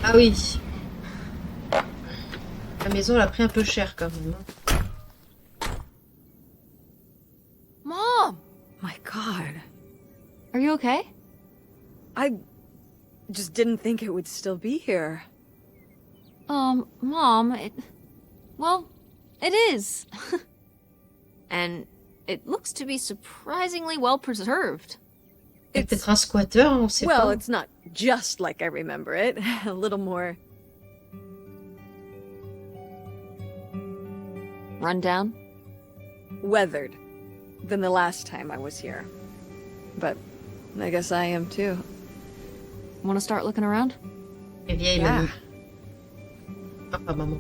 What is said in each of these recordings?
Ah oui, la maison elle a pris un peu cher quand même, hein. Mom! My God. Are you okay? I just didn't think it would still be here. Mom, well, it is. And it looks to be surprisingly well preserved. C'est peut-être un squatteur, hein, on sait Well, pas. it's not just like I remember it. A little more Rundown? weathered than the last time I was here. But I guess I am too. Want to start looking around? Les vieilles Yeah. mamie. Enfin, maman.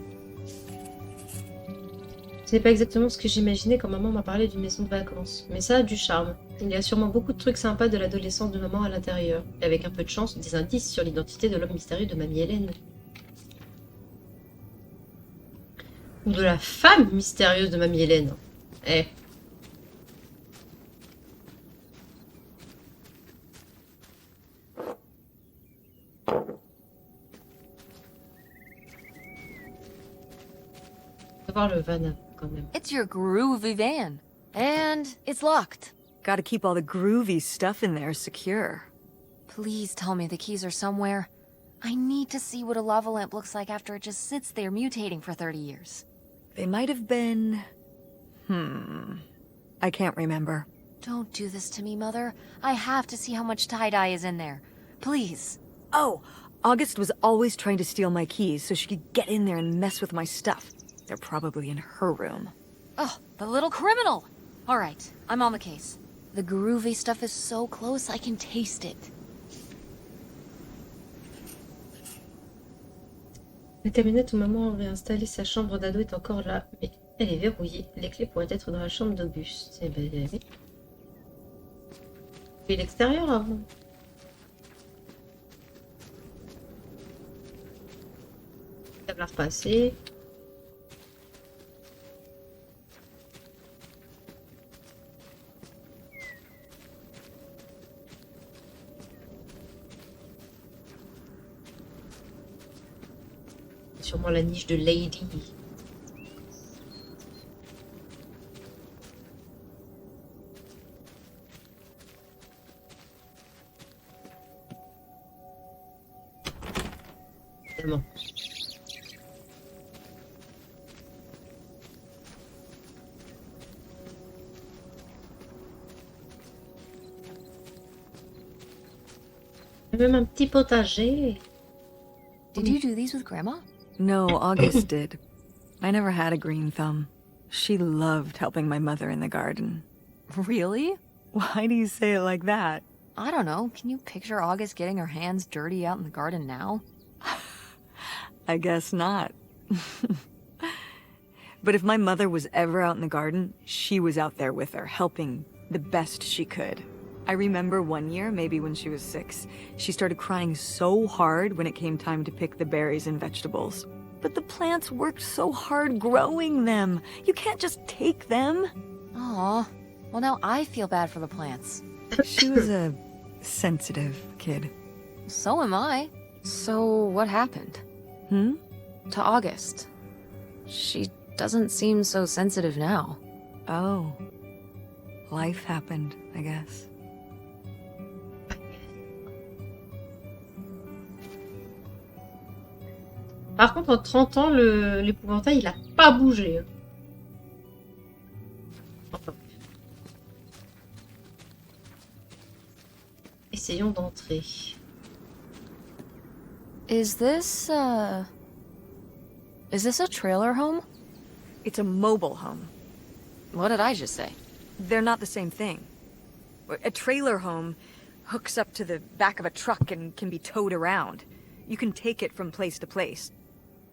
Ce n'est pas exactement ce que j'imaginais quand maman m'a parlé d'une maison de vacances, mais ça a du charme. Il y a sûrement beaucoup de trucs sympas de l'adolescence de maman à l'intérieur, et avec un peu de chance, des indices sur l'identité de l'homme mystérieux de mamie Hélène. Ou de la femme mystérieuse de mamie Hélène. Eh. On va voir le van quand même. It's your groovy van. And it's locked. Gotta keep all the groovy stuff in there secure. Please tell me the keys are somewhere. I need to see what a lava lamp looks like after it just sits there mutating for 30 years. They might have been... I can't remember. Don't do this to me, Mother. I have to see how much tie-dye is in there. Please. Oh, August was always trying to steal my keys so she could get in there and mess with my stuff. They're probably in her room. Oh, the little criminal! All right, I'm on the case. The groovy stuff is so close, I can taste it. La camionnette où maman aurait installé sa chambre d'ado est encore là, mais elle est verrouillée. Les clés pourraient être dans la chambre d'Auguste. Eh ben, oui. Et l'extérieur avant. Table à repasser. Sûrement la niche de Lady. Évidemment. Il y a même un petit potager. Did you do these with Grandma? No, August did. I never had a green thumb. She loved helping my mother in the garden. Really? Why do you say it like that? I don't know. Can you picture August getting her hands dirty out in the garden now? I guess not. But if my mother was ever out in the garden, she was out there with her, helping the best she could. I remember one year, maybe when she was 6, she started crying so hard when it came time to pick the berries and vegetables. But the plants worked so hard growing them. You can't just take them. Aw. Well, now I feel bad for the plants. She was a sensitive kid. So am I. So what happened? Hmm? To August. She doesn't seem so sensitive now. Oh. Life happened, I guess. Par contre, en 30 ans, l'épouvantail, il a pas bougé. Enfin, essayons d'entrer. Is this a trailer home? It's a mobile home. What did I just say? They're not the same thing. A trailer home hooks up to the back of a truck and can be towed around. You can take it from place to place.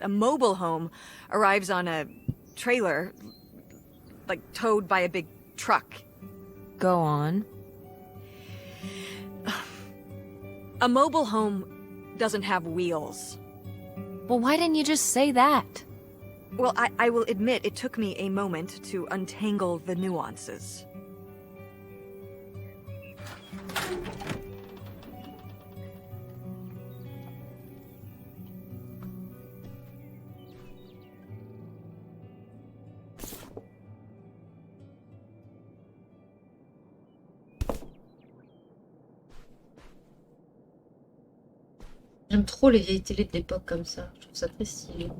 A mobile home arrives on a trailer, like towed by a big truck. Go on. A mobile home doesn't have wheels. Well, why didn't you just say that? Well, I will admit it took me a moment to untangle the nuances. J'aime trop les vieilles télés de l'époque comme ça. Je trouve ça très stylé.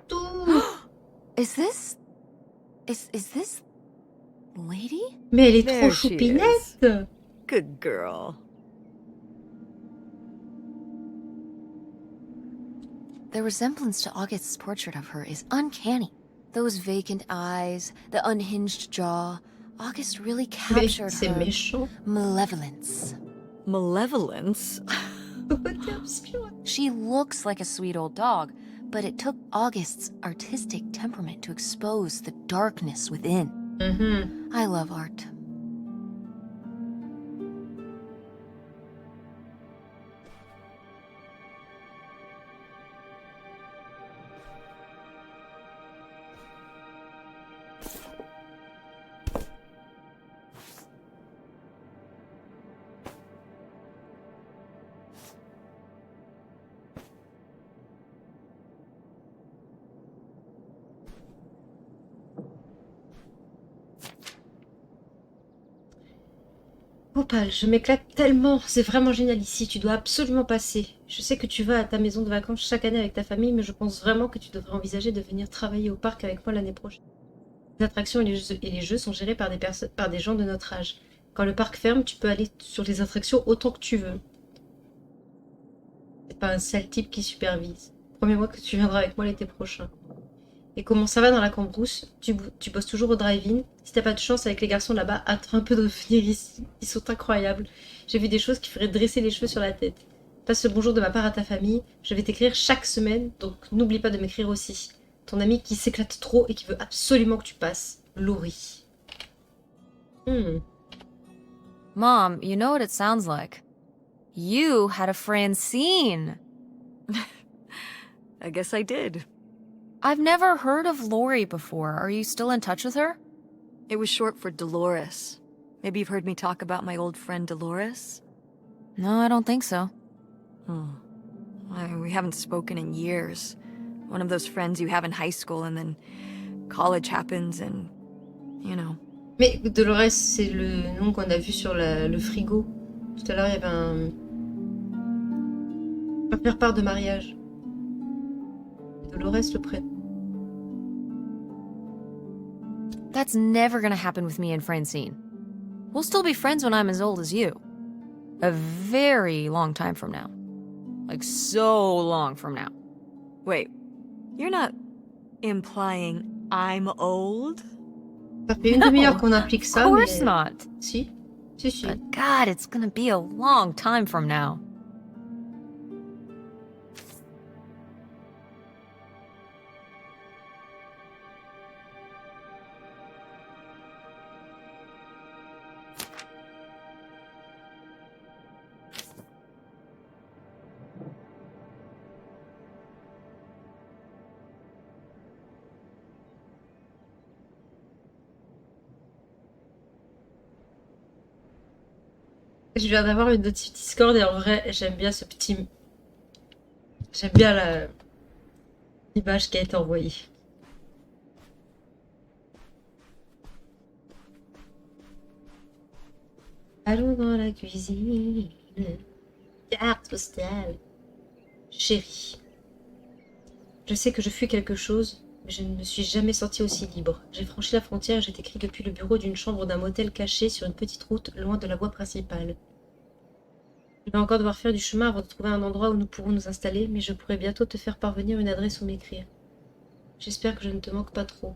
Tout. Is this... Is this... lady? Mais elle est trop There she is. choupinette. Good girl. The resemblance to August's portrait of her is uncanny. Those vacant eyes, the unhinged jaw. August really Mais captured c'est her méchant. malevolence. Malevolence? Côté obscur. She looks like a sweet old dog, but it took August's artistic temperament to expose the darkness within. I love art. Opal, je m'éclate tellement, c'est vraiment génial ici, tu dois absolument passer. Je sais que tu vas à ta maison de vacances chaque année avec ta famille, mais je pense vraiment que tu devrais envisager de venir travailler au parc avec moi l'année prochaine. Les attractions et les jeux sont gérés par par des gens de notre âge. Quand le parc ferme, tu peux aller sur les attractions autant que tu veux. C'est pas un sale type qui supervise. Promets-moi que tu viendras avec moi l'été prochain. Et comment ça va dans la cambrousse? Tu bosses toujours au drive-in? Si t'as pas de chance avec les garçons là-bas, attends un peu de revenir ici. Ils sont incroyables. J'ai vu des choses qui feraient dresser les cheveux sur la tête. Passe le bonjour de ma part à ta famille. Je vais t'écrire chaque semaine, donc n'oublie pas de m'écrire aussi. Ton ami qui s'éclate trop et qui veut absolument que tu passes. Laurie. Mom, you know what it sounds like. You had a Francine. I guess I did. I've never heard of Lori before. Are you still in touch with her? It was short for Dolores. Maybe you've heard me talk about my old friend Dolores? No, I don't think so. We haven't spoken in years. One of those friends you have in high school and then college happens and, you know. Mais Dolores, c'est le nom qu'on a vu sur le frigo. Tout à l'heure, il y avait un faire-part de mariage. Dolores, le prénom. That's never gonna happen with me and Francine. We'll still be friends when I'm as old as you. A very long time from now. Like, so long from now. Wait, you're not implying I'm old? Ça fait une demi-heure qu'on implique ça, Of course mais... not. Si. But God, it's gonna be a long time from now. Je viens d'avoir une notif Discord et en vrai, j'aime bien ce petit... J'aime bien l'image qui a été envoyée. Allons dans la cuisine. Carte postale. Chérie. Je sais que je fuis quelque chose, mais je ne me suis jamais sentie aussi libre. J'ai franchi la frontière et j'ai écrit depuis le bureau d'une chambre d'un motel caché sur une petite route loin de la voie principale. Je vais encore devoir faire du chemin avant de trouver un endroit où nous pourrons nous installer, mais je pourrai bientôt te faire parvenir une adresse où m'écrire. J'espère que je ne te manque pas trop.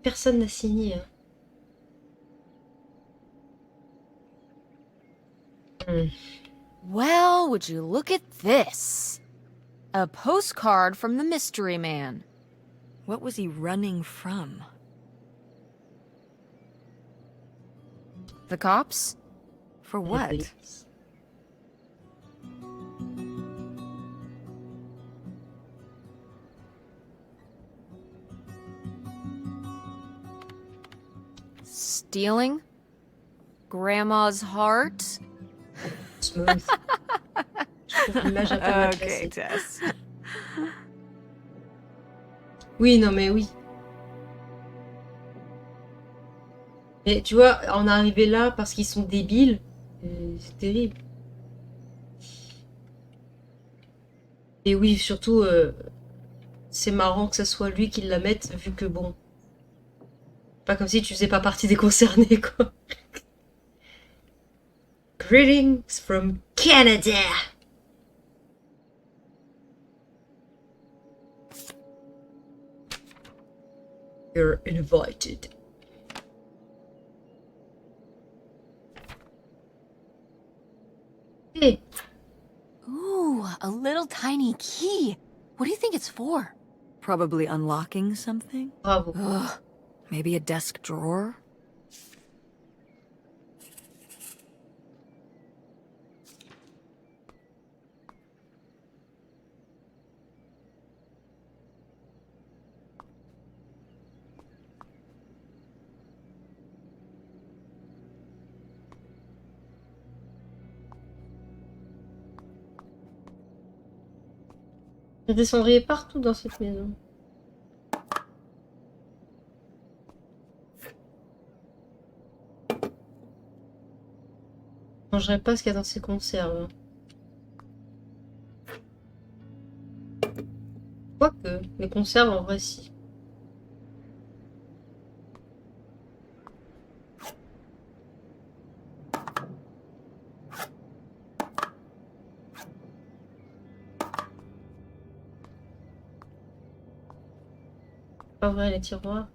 Personne n'a signé. Hein. Well, would you look at this? A postcard from the mystery man. What was he running from? The cops? For what? Stealing? Grandma's heart? Smooth. Je trouve l'image un peu mal Okay, placée. Tess. Oui, non mais oui. Et tu vois, en arriver là parce qu'ils sont débiles, c'est terrible. Et oui, surtout, c'est marrant que ça soit lui qui la mette, vu que bon, pas comme si tu faisais pas partie des concernés, quoi. Greetings from Canada! You're invited. Hey, Ooh, a little tiny key. What do you think it's for? Probably unlocking something? bravo. Ugh. Maybe a desk drawer? Il y a des cendriers partout dans cette maison. Je mangerai pas ce qu'il y a dans ces conserves. Quoique, les conserves en vrai si. Pas vrai, les tiroirs.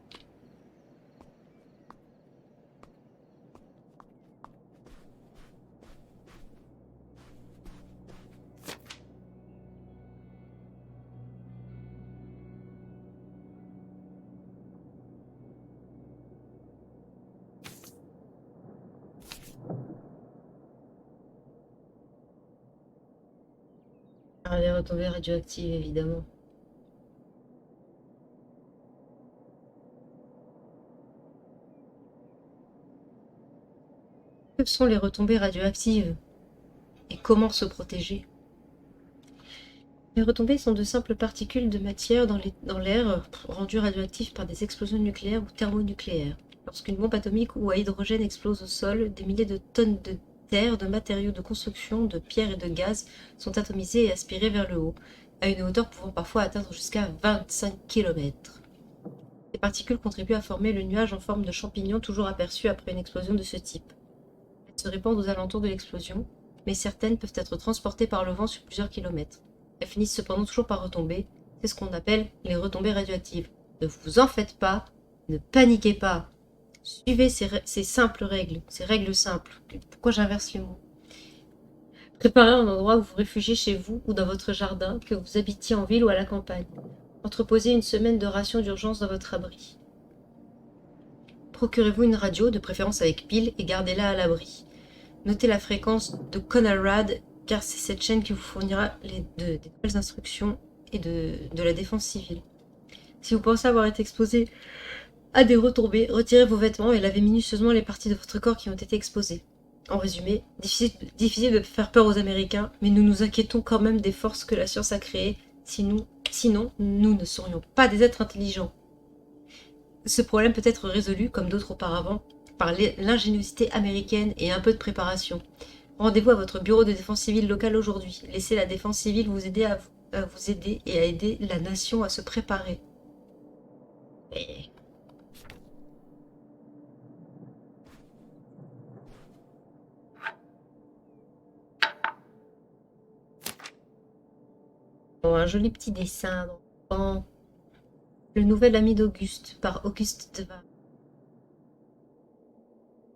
Ah, les retombées radioactives, évidemment. Que sont les retombées radioactives? Et comment se protéger? Les retombées sont de simples particules de matière dans l'air rendues radioactives par des explosions nucléaires ou thermonucléaires. Lorsqu'une bombe atomique ou à hydrogène explose au sol, des milliers de tonnes de terre, de matériaux de construction, de pierres et de gaz sont atomisés et aspirés vers le haut, à une hauteur pouvant parfois atteindre jusqu'à 25 km. Ces particules contribuent à former le nuage en forme de champignon toujours aperçu après une explosion de ce type. Elles se répandent aux alentours de l'explosion, mais certaines peuvent être transportées par le vent sur plusieurs kilomètres. Elles finissent cependant toujours par retomber. C'est ce qu'on appelle les retombées radioactives. Ne vous en faites pas, ne paniquez pas. Suivez ces simples règles, ces règles simples. Pourquoi j'inverse les mots? Préparez un endroit où vous réfugiez chez vous ou dans votre jardin, que vous habitiez en ville ou à la campagne. Entreposez une semaine de rations d'urgence dans votre abri. Procurez-vous une radio, de préférence avec pile, et gardez-la à l'abri. Notez la fréquence de Conrad, car c'est cette chaîne qui vous fournira des nouvelles instructions et de la défense civile. Si vous pensez avoir été exposé à des retombées, retirez vos vêtements et lavez minutieusement les parties de votre corps qui ont été exposées. En résumé, difficile de faire peur aux Américains, mais nous nous inquiétons quand même des forces que la science a créées, sinon nous ne serions pas des êtres intelligents. Ce problème peut être résolu, comme d'autres auparavant, par l'ingéniosité américaine et un peu de préparation. Rendez-vous à votre bureau de défense civile local aujourd'hui. Laissez la défense civile vous aider à vous aider et à aider la nation à se préparer. Et... Oh, un joli petit dessin dans Le nouvel ami d'Auguste par Auguste Devine.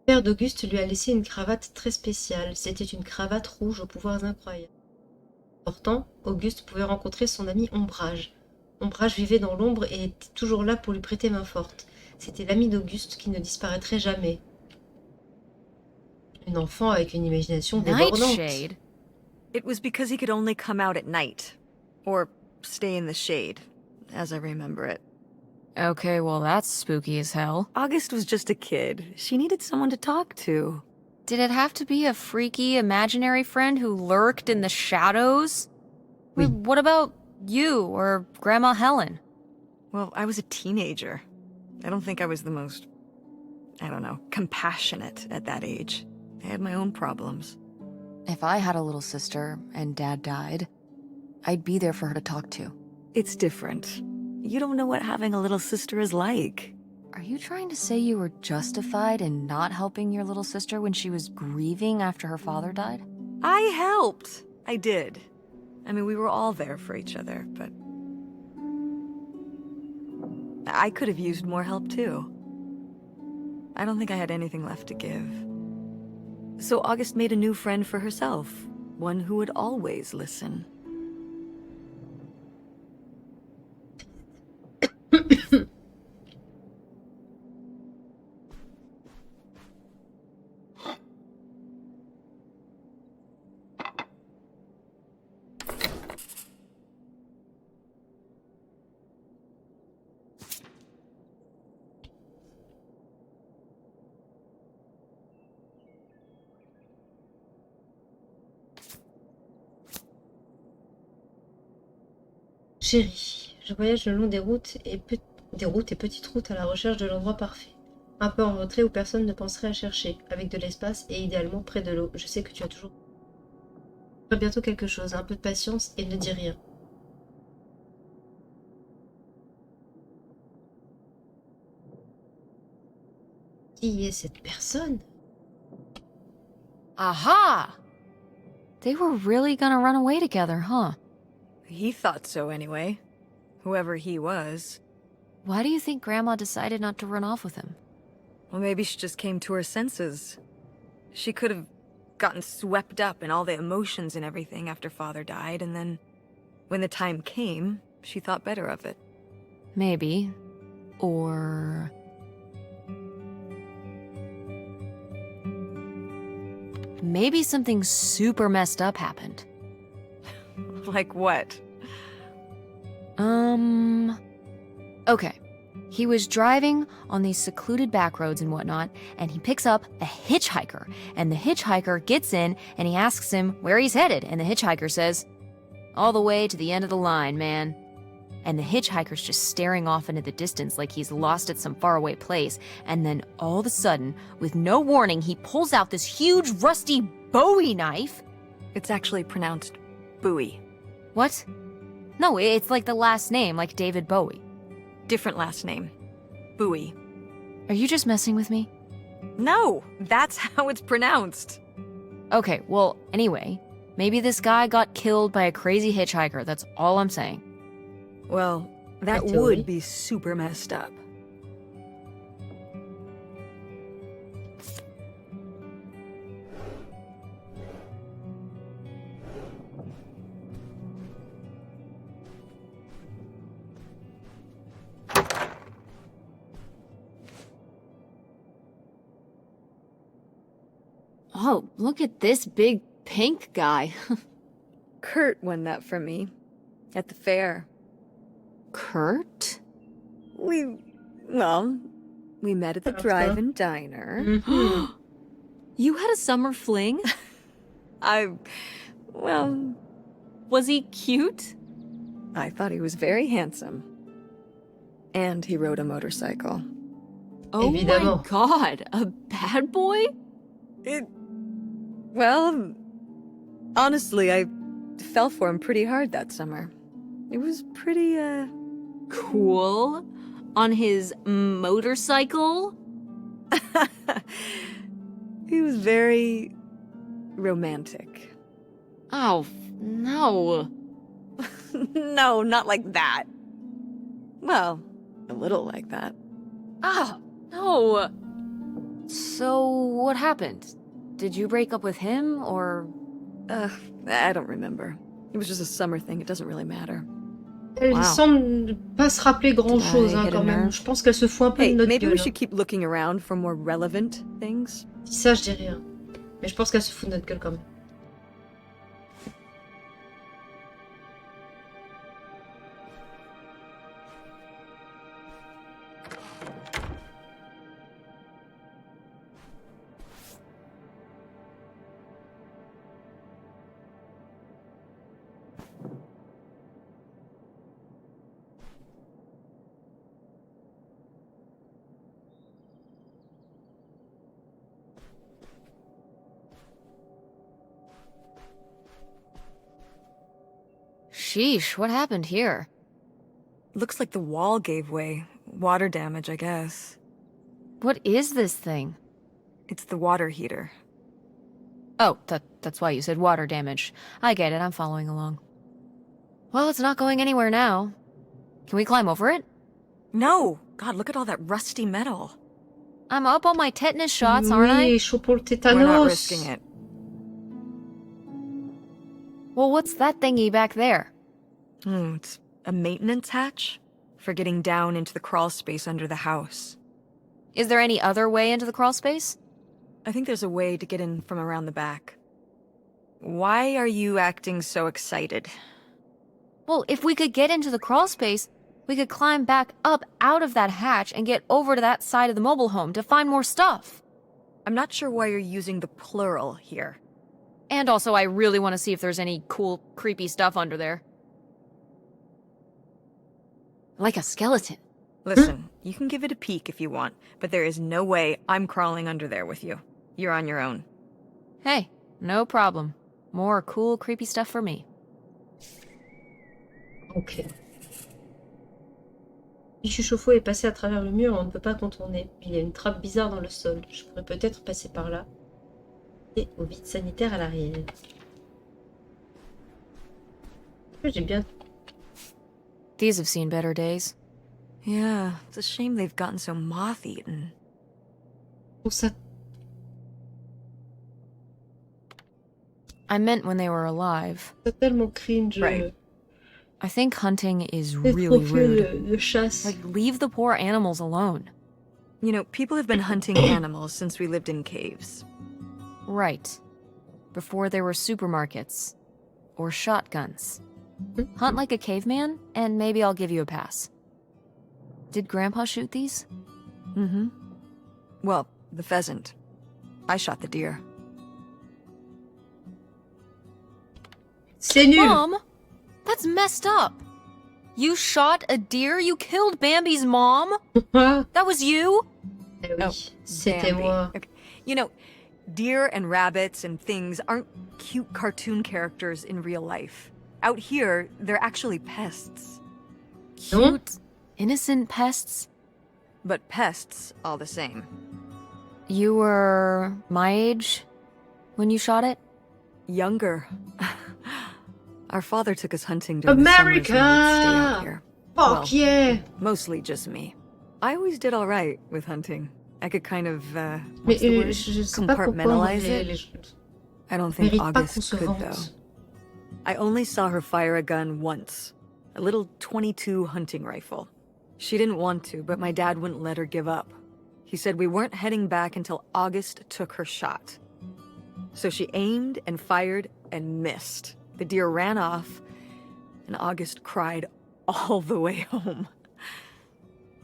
Le père d'Auguste lui a laissé une cravate très spéciale. C'était une cravate rouge aux pouvoirs incroyables. Pourtant, Auguste pouvait rencontrer son ami Ombrage. Ombrage vivait dans l'ombre et était toujours là pour lui prêter main forte. C'était l'ami d'Auguste qui ne disparaîtrait jamais. Un enfant avec une imagination débordante. Nightshade? It was because he could only come out at night. Or stay in the shade, as I remember it. Okay, well, that's spooky as hell. August was just a kid. She needed someone to talk to. Did it have to be a freaky, imaginary friend who lurked in the shadows? Oui. What about you or Grandma Helen? Well, I was a teenager. I don't think I was the most I don't know, compassionate at that age. I had my own problems. If I had a little sister and Dad died, I'd be there for her to talk to. It's different. You don't know what having a little sister is like. Are you trying to say you were justified in not helping your little sister when she was grieving after her father died? I helped. I did. I mean, we were all there for each other, but I could have used more help too. I don't think I had anything left to give. So August made a new friend for herself, one who would always listen. Chérie, je voyage le long des routes et petites routes à la recherche de l'endroit parfait. Un peu en retrait où personne ne penserait à chercher, avec de l'espace et idéalement près de l'eau. Je sais que tu as toujours bientôt quelque chose, un peu de patience et ne dis rien. Qui est cette personne? Aha! They were really gonna run away together, huh? He thought so anyway. Whoever he was. Why do you think Grandma decided not to run off with him? Well, maybe she just came to her senses. She could have gotten swept up in all the emotions and everything after Father died, and then when the time came, she thought better of it. Maybe. Or... maybe something super messed up happened. Like what? Okay. He was driving on these secluded back roads and whatnot, and he picks up a hitchhiker. And the hitchhiker gets in, and he asks him where he's headed. And the hitchhiker says, all the way to the end of the line, man. And the hitchhiker's just staring off into the distance like he's lost at some faraway place. And then all of a sudden, with no warning, he pulls out this huge rusty Bowie knife. It's actually pronounced Bowie. What? No, it's like the last name, like David Bowie. Different last name. Bowie. Are you just messing with me? No, that's how it's pronounced. Okay, well, anyway, maybe this guy got killed by a crazy hitchhiker, that's all I'm saying. Well, that Totally. would be super messed up. Oh, look at this big pink guy. Kurt won that from me. At the fair. Kurt? We met at the drive-in diner. You had a summer fling? Was he cute? I thought he was very handsome. And he rode a motorcycle. Oh Évidemment. my god, a bad boy? Honestly, I fell for him pretty hard that summer. It was pretty, Cool. On his motorcycle? He was very romantic. Oh, no. No, not like that. Well, a little like that. Oh, no. So, what happened? Did you break up with him, or... I don't remember. It was just a summer thing, it doesn't really matter. Elle Wow. semble pas se rappeler grand-chose, hein, hit a quand même. nerve. Je pense qu'elle se fout un peu Hey, de notre maybe we gueule. should keep looking around for more relevant things. Ça, je dis rien. Mais je pense qu'elle se fout de notre gueule quand même. Sheesh, what happened here? Looks like the wall gave way. Water damage, I guess. What is this thing? It's the water heater. Oh, that's why you said water damage. I get it, I'm following along. Well, it's not going anywhere now. Can we climb over it? No! God, look at all that rusty metal. I'm up on my tetanus shots, aren't I? Oui, chaud pour le We're not tétanos. risking it. Well, what's that thingy back there? It's a maintenance hatch for getting down into the crawl space under the house. Is there any other way into the crawl space? I think there's a way to get in from around the back. Why are you acting so excited? Well, if we could get into the crawl space, we could climb back up out of that hatch and get over to that side of the mobile home to find more stuff. I'm not sure why you're using the plural here. And also, I really want to see if there's any cool, creepy stuff under there. Like a skeleton. Listen, you can give it a peek if you want, but there is no way I'm crawling under there with you. You're on your own. Hey, no problem. More cool, creepy stuff for me. Ok. Fichu chauffe-eau est passé à travers le mur, on ne peut pas contourner. Il y a une trappe bizarre dans le sol. Je pourrais peut-être passer par là. Et au vide sanitaire à l'arrière. J'ai bien... These have seen better days. Yeah, it's a shame they've gotten so moth-eaten. Oh, ça... I meant when they were alive. C'est tellement cringe. Right. I think hunting is Les really trophées rude. de chasse. Like, leave the poor animals alone. You know, people have been hunting animals since we lived in caves. Right. Before there were supermarkets. Or shotguns. Hunt like a caveman, and maybe I'll give you a pass. Did Grandpa shoot these? Mm-hmm. Well, the pheasant. I shot the deer. C'est nul. Mom? That's messed up. You shot a deer? You killed Bambi's mom? Ah, That was you? eh oui, Oh, c'était Bambi. moi. Okay. You know, deer and rabbits and things aren't cute cartoon characters in real life. Out here, they're actually pests. Cute, innocent pests? But pests all the same. You were my age when you shot it? Younger. Our father took us hunting during the summers when we'd stay America! out here. Fuck Well, yeah! Mostly just me. I always did all right with hunting. I could kind of, Mais what's the word? je sais pas pourquoi Compartmentalize les, it? les... I don't think mérite pas qu'on August se could, vante. though. I only saw her fire a gun once. A little .22 hunting rifle. She didn't want to, but my dad wouldn't let her give up. He said we weren't heading back until August took her shot. So she aimed and fired and missed. The deer ran off, and August cried all the way home.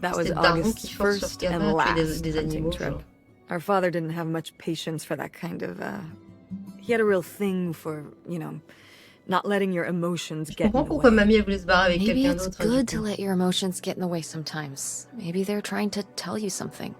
That was C'est daron August's qui force first leur and gamin à tuer last des hunting animaux, trip. genre. Our father didn't have much patience for that kind of, He had a real thing for, you know, not letting your emotions Je get in comprends the pourquoi way. mamie elle voulait se barrer avec Maybe quelqu'un it's d'autre. good du to coup. let your emotions get in the way sometimes. Maybe they're trying to tell you something.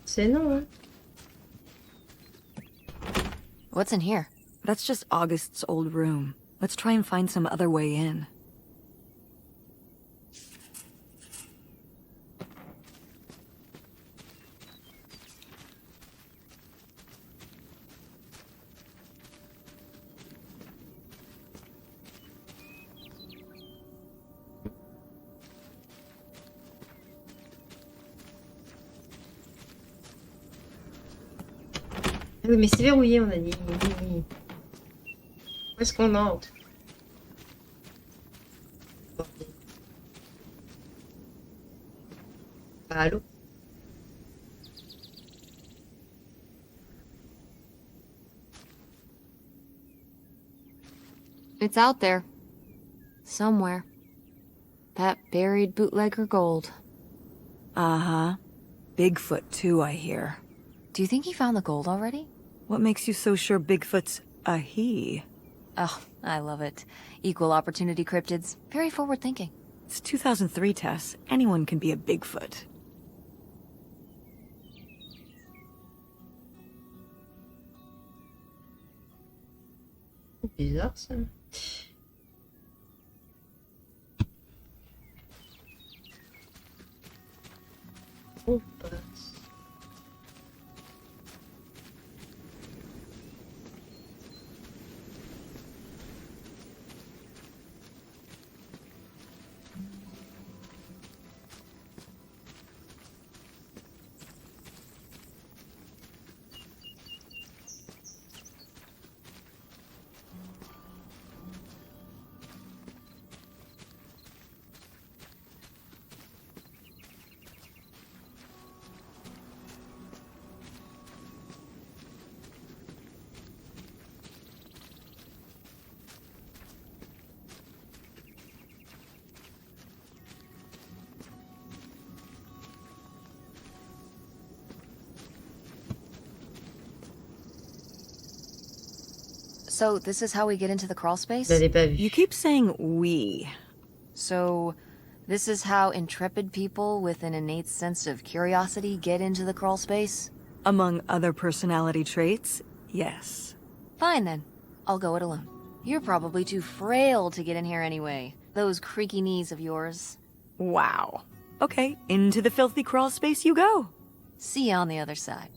C'est non, hein. What's in here? That's just August's old room. Let's try and find some other way in. Ah oui, mais c'est verrouillé, on a dit. Où est-ce qu'on entre? Bordel. Bah, allô? It's out there. Somewhere. That buried bootlegger gold. Uh-huh. Bigfoot too, I hear. Do you think he found the gold already? What makes you so sure Bigfoot's a he? Oh, I love it. Equal opportunity cryptids. Very forward thinking. It's 2003, Tess. Anyone can be a Bigfoot. Bizarre ça. Oh, passe. So, this is how we get into the crawl space? Je l'avais pas vu. You keep saying we. So, this is how intrepid people with an innate sense of curiosity get into the crawl space? Among other personality traits, yes. Fine then. I'll go it alone. You're probably too frail to get in here anyway. Those creaky knees of yours. Wow. Okay, into the filthy crawl space you go. See you on the other side.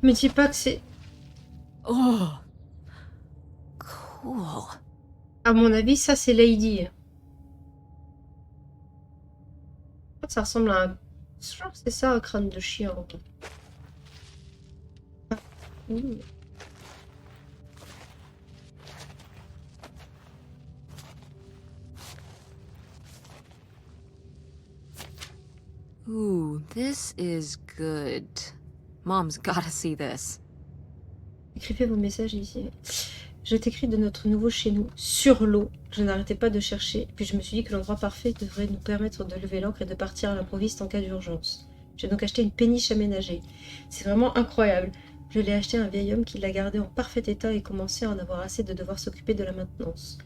Me dis pas que c'est... Oh. Cool. À mon avis, ça c'est Lady. Je crois que ça ressemble à un... Je crois que c'est ça, un crâne de chien. Ah, ouh. Ooh, this is good. Mom's gotta see this. Écrivez vos messages ici. Je t'écris de notre nouveau chez nous, sur l'eau. Je n'arrêtais pas de chercher, puis je me suis dit que l'endroit parfait devrait nous permettre de lever l'ancre et de partir à l'improviste en cas d'urgence. J'ai donc acheté une péniche aménagée. C'est vraiment incroyable. Je l'ai acheté à un vieil homme qui l'a gardé en parfait état et commençait à en avoir assez de devoir s'occuper de la maintenance.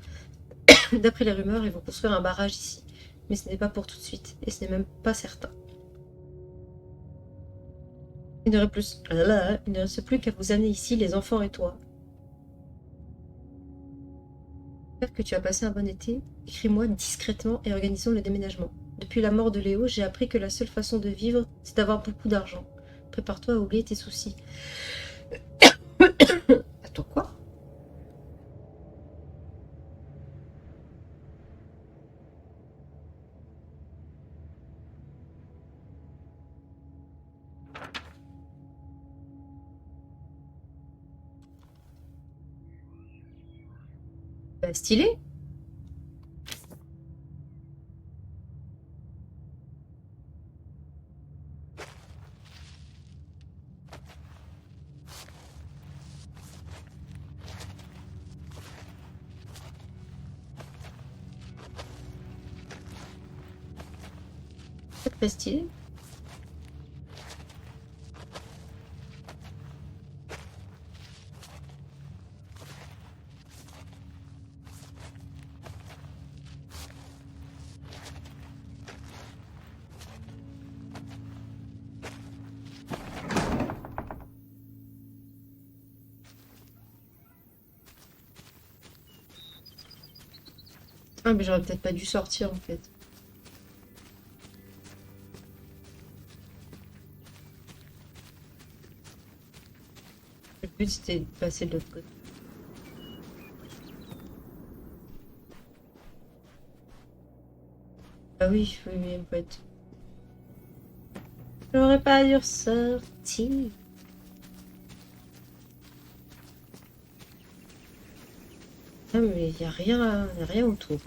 D'après les rumeurs, ils vont construire un barrage ici. Mais ce n'est pas pour tout de suite, et ce n'est même pas certain. Il ne reste plus qu'à vous amener ici, les enfants et toi. J'espère que tu as passé un bon été. Écris-moi discrètement et organisons le déménagement. Depuis la mort de Léo, j'ai appris que la seule façon de vivre, c'est d'avoir beaucoup d'argent. Prépare-toi à oublier tes soucis. Attends, quoi? Bah, stylé. C'est très stylé. Ah, mais j'aurais peut-être pas dû sortir en fait. Le but c'était de passer de l'autre côté. Ah oui, oui, oui, en fait. J'aurais pas dû ressortir. Ah, mais y a rien autour.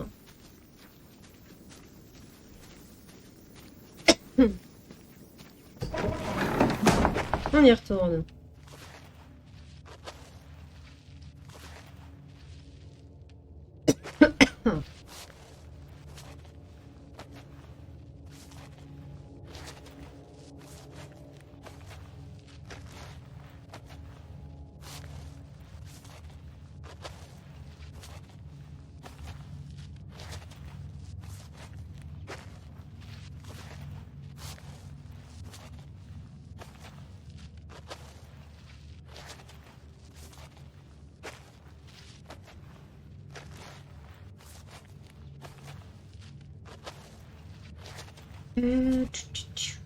Hein. On y retourne. Tchou, tchou, tchou.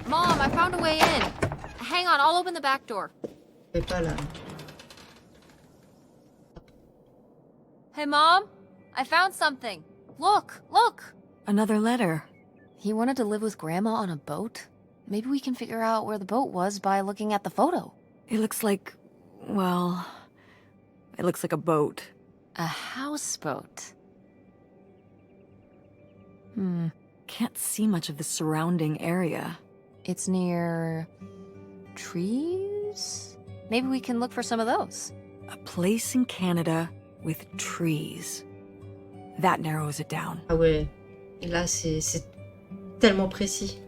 Mom, I found a way in. Hang on, I'll open the back door. Mais pas là. Hey, Mom, I found something. Look, look. Another letter. He wanted to live with Grandma on a boat. Maybe we can figure out where the boat was by looking at the photo. It looks like, well, it looks like a boat. A houseboat. Can't see much of the surrounding area. It's near trees? Maybe we can look for some of those. A place in Canada with trees. That narrows it down. Ah ouais. Et là, c'est tellement précis.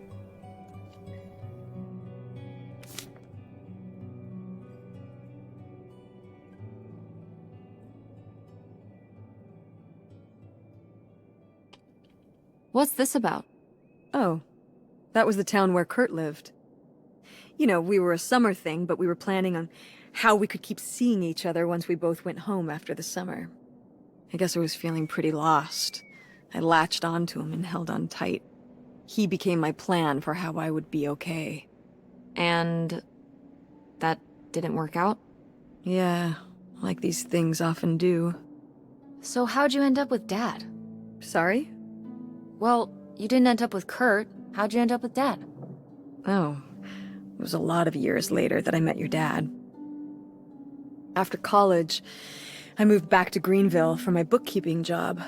What's this about? Oh, that was the town where Kurt lived. You know, we were a summer thing, but we were planning on how we could keep seeing each other once we both went home after the summer. I guess I was feeling pretty lost. I latched onto him and held on tight. He became my plan for how I would be okay. And that didn't work out? Yeah, like these things often do. So how'd you end up with Dad? Sorry? Well, you didn't end up with Kurt. How'd you end up with Dad? Oh, it was a lot of years later that I met your dad. After college, I moved back to Greenville for my bookkeeping job.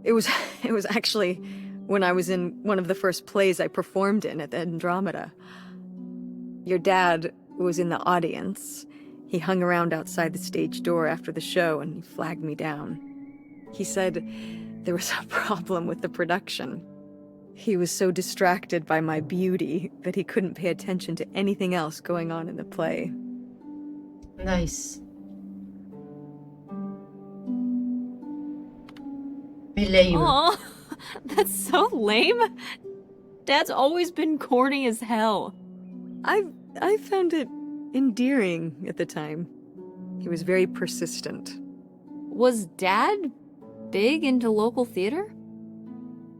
It was actually when I was in one of the first plays I performed in at the Andromeda. Your dad was in the audience. He hung around outside the stage door after the show and he flagged me down. He said there was a problem with the production. He was so distracted by my beauty that he couldn't pay attention to anything else going on in the play. Nice. Mais lame. Aw, that's so lame. Dad's always been corny as hell. I found it endearing at the time. He was very persistent. Was Dad big into local theater?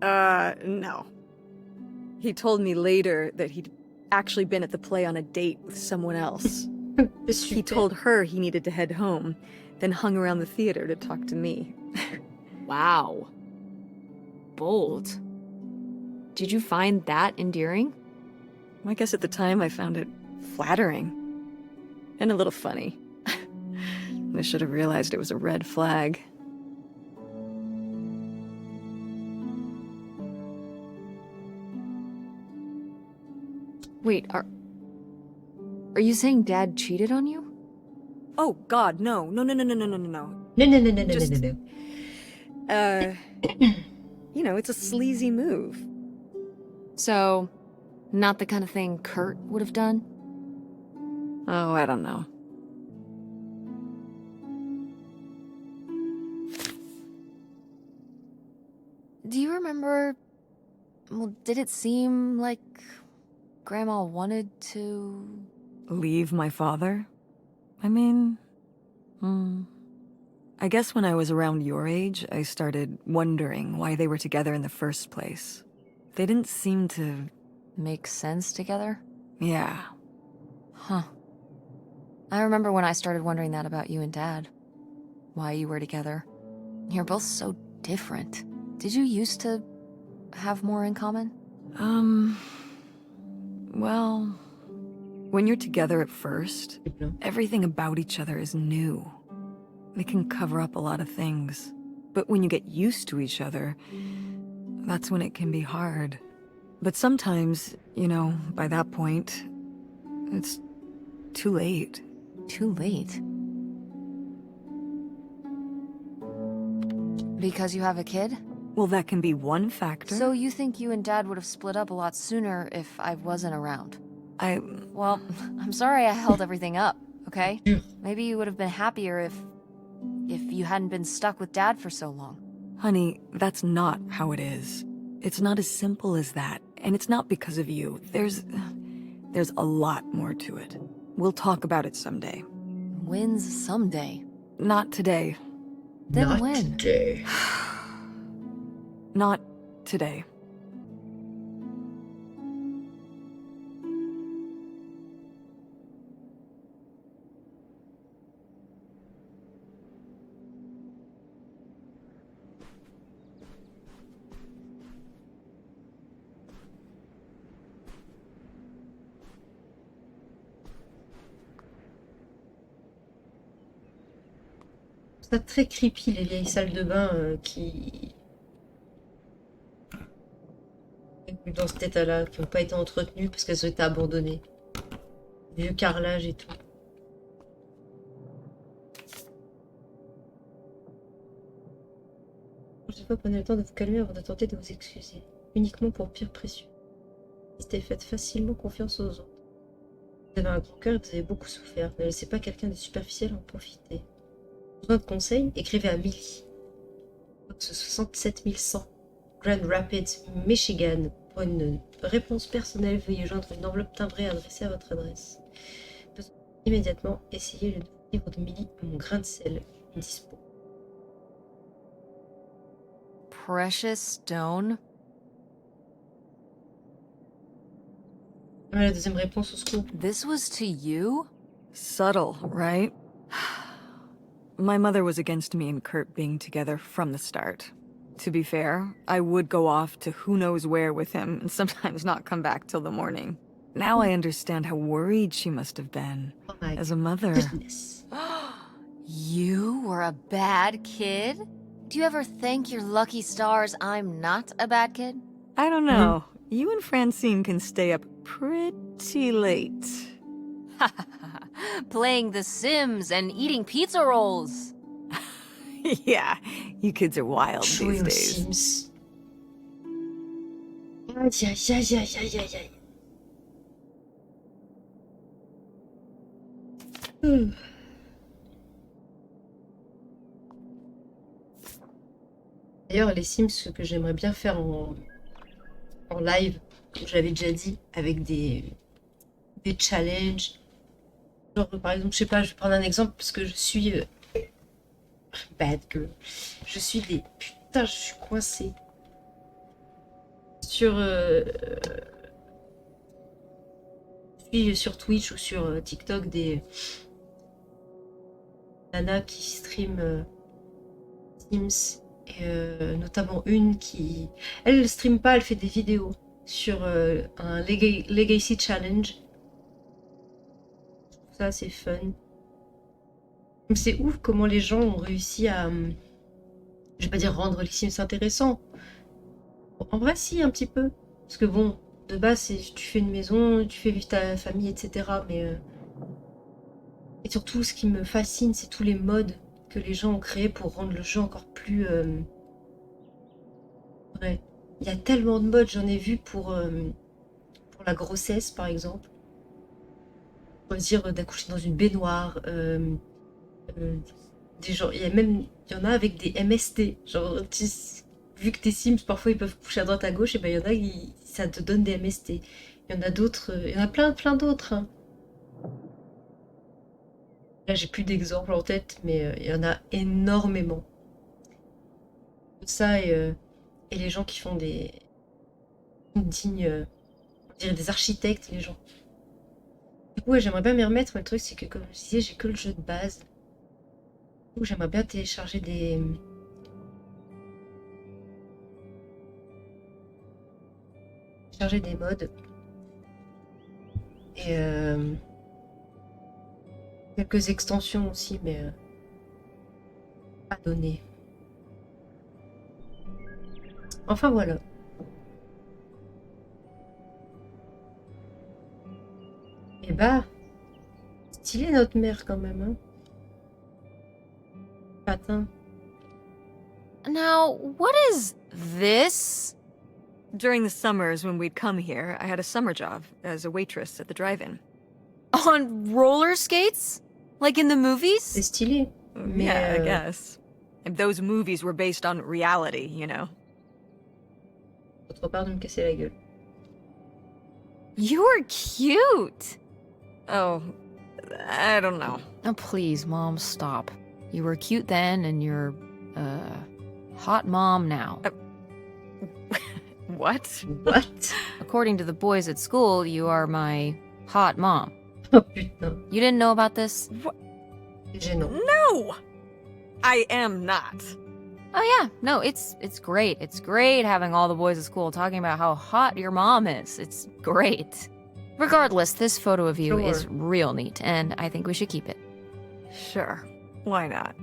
No. He told me later that he'd actually been at the play on a date with someone else. He told her he needed to head home, then hung around the theater to talk to me. Wow. Bold. Did you find that endearing? I guess at the time I found it flattering. And a little funny. I should have realized it was a red flag. Wait, are you saying Dad cheated on you? Oh, God, no. No. No, no, no, no, no, no, Just- no, no. You know, it's a sleazy move. So, not the kind of thing Kurt would have done? Oh, I don't know. Do you remember... Well, did it seem like Grandma wanted to... Leave my father? I mean... I guess when I was around your age, I started wondering why they were together in the first place. They didn't seem to... Make sense together? Yeah. Huh. I remember when I started wondering that about you and Dad. Why you were together. You're both so different. Did you used to have more in common? Well... When you're together at first, everything about each other is new. They can cover up a lot of things. But when you get used to each other, that's when it can be hard. But sometimes, you know, by that point, it's too late. Too late? Because you have a kid? Well, that can be one factor. So you think you and Dad would have split up a lot sooner if I wasn't around? Well, I'm sorry I held everything up, okay? Maybe you would have been happier if you hadn't been stuck with Dad for so long. Honey, that's not how it is. It's not as simple as that, and it's not because of you. There's a lot more to it. We'll talk about it someday. When's someday? Not today. Then Not when? today. Not today. C'est très creepy les vieilles salles de bain qui dans cet état-là, qui n'ont pas été entretenues parce qu'elles ont été abandonnées. Vieux carrelage et tout. Je sais pas, prenez le temps de vous calmer avant de tenter de vous excuser. Uniquement pour pire précieux. C'était faites facilement confiance aux autres. Vous avez un gros cœur et vous avez beaucoup souffert. Ne laissez pas quelqu'un de superficiel en profiter. Besoin de conseils? Écrivez à Millie. Box 67100, Grand Rapids, Michigan. Pour une réponse personnelle, veuillez joindre une enveloppe timbrée adressée à votre adresse. Immédiatement, essayez le livre de Millie, Mon grain de sel, dispo. Precious stone? La deuxième réponse au secours. This was to you? Subtle, right? My mother was against me and Kurt being together from the start. To be fair, I would go off to who knows where with him and sometimes not come back till the morning. Now I understand how worried she must have been Oh my as a mother. goodness. You were a bad kid? Do you ever thank your lucky stars I'm not a bad kid? I don't know. You and Francine can stay up pretty late. Playing The Sims and eating pizza rolls. Yeah, you kids are wild Jouer these aux days. Sims. Aïe, aïe, aïe, aïe, aïe, aïe, aïe. D'ailleurs, les Sims, ce que j'aimerais bien faire en live, comme je l'avais déjà dit, avec des challenges. Genre, par exemple, je sais pas, je vais prendre un exemple parce que je suis bad girl. Je suis des... Putain, je suis coincée. Je suis sur Twitch ou sur TikTok des nanas qui stream Sims. Et notamment une qui... Elle ne stream pas, elle fait des vidéos sur un Legacy Challenge. Je trouve ça assez fun. C'est ouf comment les gens ont réussi à... Je vais pas dire rendre les Sims intéressants. En vrai, si, un petit peu. Parce que bon, de base, tu fais une maison, tu fais vivre ta famille, etc. Mais... Et surtout, ce qui me fascine, c'est tous les modes que les gens ont créés pour rendre le jeu encore plus... Ouais. Il y a tellement de modes, j'en ai vu pour la grossesse, par exemple. Choisir d'accoucher dans une baignoire. Des gens, il y en a avec des MST. Genre, vu que tes Sims, parfois, ils peuvent coucher à droite à gauche, et ben il y en a, ça te donne des MST. Il y en a d'autres, il y en a plein d'autres. Hein. Là, j'ai plus d'exemples en tête, mais il y en a énormément. Ça et les gens qui font des dignes, on dirait des architectes, les gens. Du coup, ouais, j'aimerais bien m'y remettre, mais le truc, c'est que, comme je disais, j'ai que le jeu de base. Du coup, j'aimerais bien télécharger des mods et quelques extensions aussi, mais pas donné. Enfin voilà. Et bah, stylé notre mère quand même, hein. Patin. Now, what is this? During the summers when we'd come here, I had a summer job as a waitress at the drive-in. On roller skates? Like in the C'est movies? stylé. Mais Yeah, I guess. And those movies were based on reality, you know. autre part de me casser la gueule. You're cute! Oh, I don't know. Oh, please, Mom, stop. You were cute then, and you're, hot mom now. What? What? According to the boys at school, you are my hot mom. Oh putain. You didn't know about this? C'est gênant. No! I am not. Oh yeah, no, it's great. It's great having all the boys at school talking about how hot your mom is. It's great. Regardless, this photo of you is Sure. real neat, and I think we should keep it. Sure. Why not?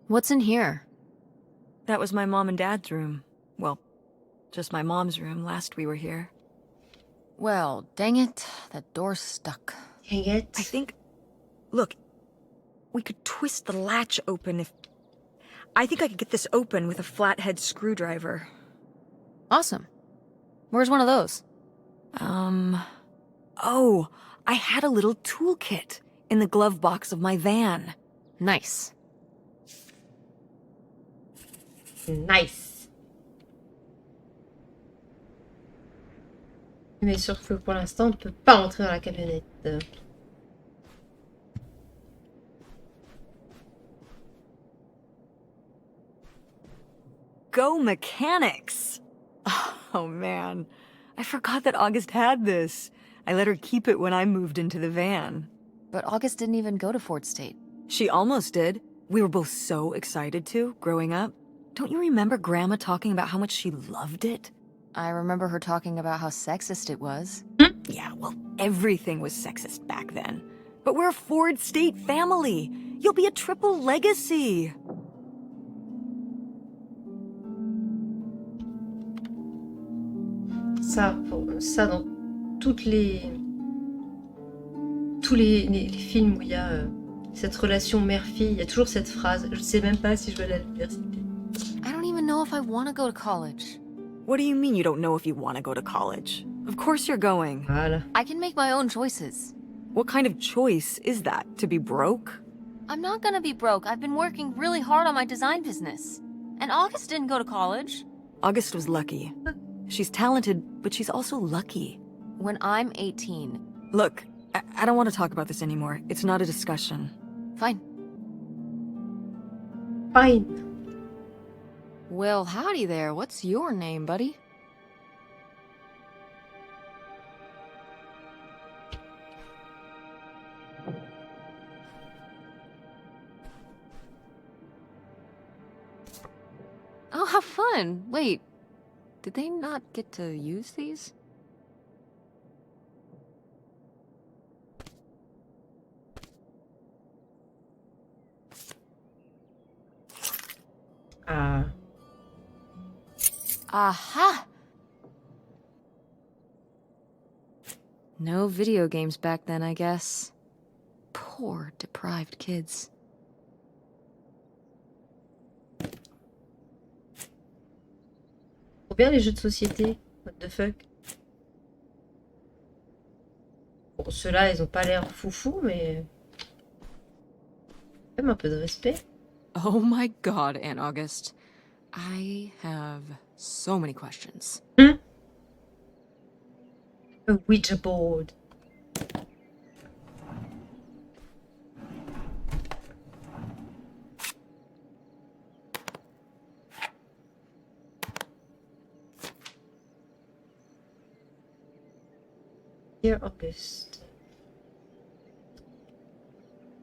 What's in here? That was my mom and dad's room. Well, just my mom's room last we were here. Well, dang it, that door's stuck. Dang it. I think... Look, we could twist the latch open if... I think I could get this open with a flathead screwdriver. Awesome. Where's one of those? Oh, I had a little toolkit in the glove box of my van. Nice. Nice. Mais sauf que pour l'instant, on ne peut pas entrer dans la camionnette. Go mechanics! Oh man, I forgot that August had this. I let her keep it when I moved into the van. But August didn't even go to Fort State. She almost did. We were both so excited to, growing up. Don't you remember Grandma talking about how much she loved it? I remember her talking about how sexist it was. Yeah, well, everything was sexist back then. But we're a Ford State family. You'll be a triple legacy. Ça, dans toutes tous les films où il y a cette relation mère-fille, il y a toujours cette phrase. Je sais même pas si je vais à l'université. I don't even know if I want to go to college. What do you mean you don't know if you want to go to college? Of course you're going. Voilà. I can make my own choices. What kind of choice is that? To be broke? I'm not gonna be broke. I've been working really hard on my design business. And August didn't go to college. August was lucky. She's talented, but she's also lucky. When I'm 18. Look, I don't want to talk about this anymore. It's not a discussion. Fine. Fine. Well, howdy there. What's your name, buddy? Oh, how fun. Wait, did they not get to use these? Ah. Aha! No video games back then, I guess. Poor, deprived kids. Trop bien les jeux de société. What the fuck. Bon, ceux-là, ils ont pas l'air foufou, mais... Quand même un peu de respect. Oh my god, Aunt August. I have so many questions. A Ouija board. Dear August.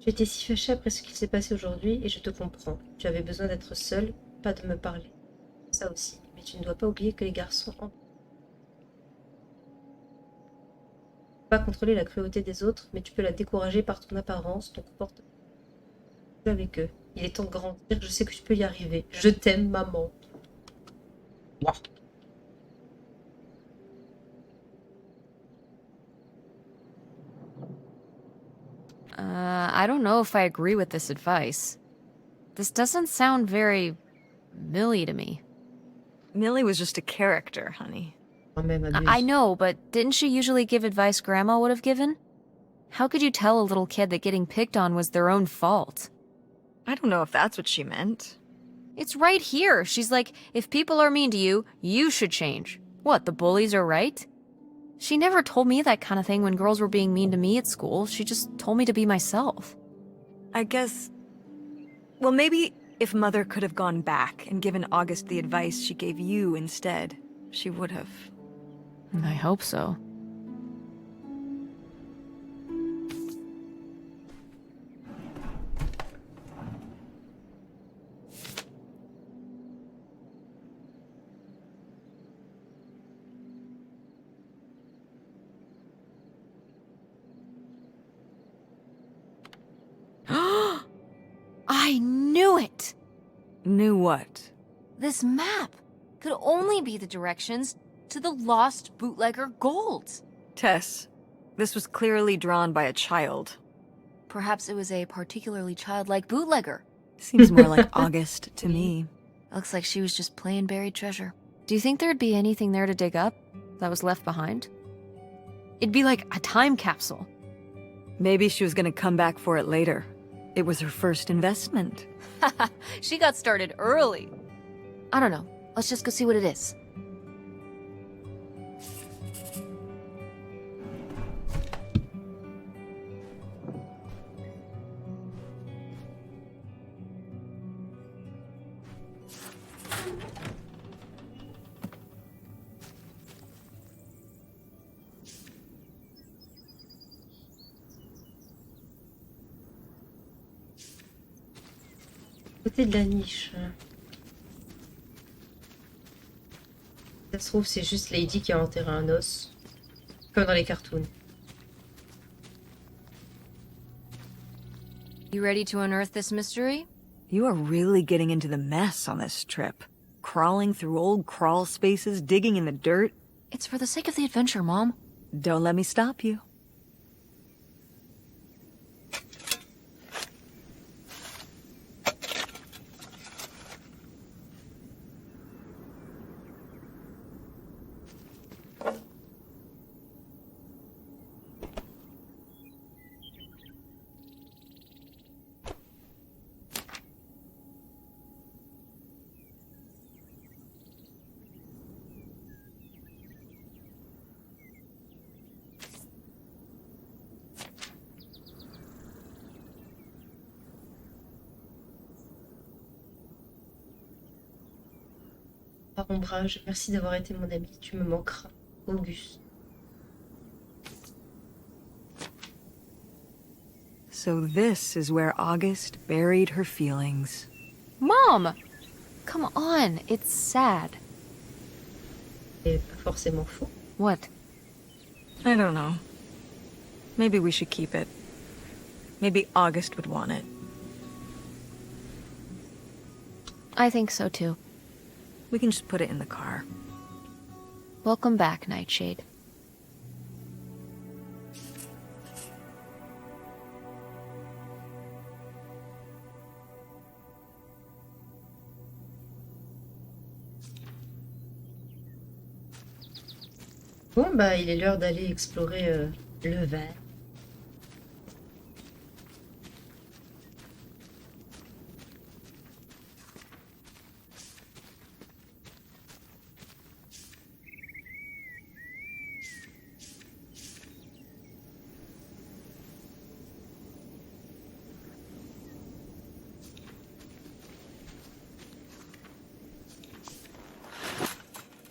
J'ai été si fâchée après ce qu'il s'est passé aujourd'hui et je te comprends. Tu avais besoin d'être seule, pas de me parler. Ça aussi. Mais tu ne dois pas oublier que les garçons en... Pas contrôler la cruauté des autres, mais tu peux la décourager par ton apparence, ton comportement avec eux. Il est temps de grandir, je sais que tu peux y arriver. Je t'aime, maman. Moi. I don't know if I agree with this advice. This doesn't sound very Millie to me. Millie was just a character, honey. Quand même, abuse. I know, but didn't she usually give advice Grandma would have given? How could you tell a little kid that getting picked on was their own fault? I don't know if that's what she meant. It's right here. She's like, if people are mean to you, you should change. What, the bullies are right? She never told me that kind of thing when girls were being mean to me at school. She just told me to be myself. I guess... Well, maybe if Mother could have gone back and given August the advice she gave you instead, she would have. I hope so. I knew it! Knew what? This map could only be the directions to the lost bootlegger gold. Tess, this was clearly drawn by a child. Perhaps it was a particularly childlike bootlegger. Seems more like August to me. Looks like she was just playing buried treasure. Do you think there'd be anything there to dig up that was left behind? It'd be like a time capsule. Maybe she was gonna come back for it later. It was her first investment. She got started early. I don't know. Let's just go see what it is. Côté de la niche. Ça se trouve, c'est juste Lady qui a enterré un os. Comme dans les cartoons. You ready to unearth this mystery? You are really getting into the mess on this trip. Crawling through old crawl spaces, digging in the dirt. It's for the sake of the adventure, Mom. Don't let me stop you. Par ombrage, merci d'avoir été mon ami. Tu me manqueras. Auguste. So this is where August buried her feelings. Mom! Come on, it's sad. C'est pas forcément faux. What? I don't know. Maybe we should keep it. Maybe August would want it. I think so too. We can just put it in the car. Welcome back, Nightshade. Bon, bah, il est l'heure d'aller explorer le verre.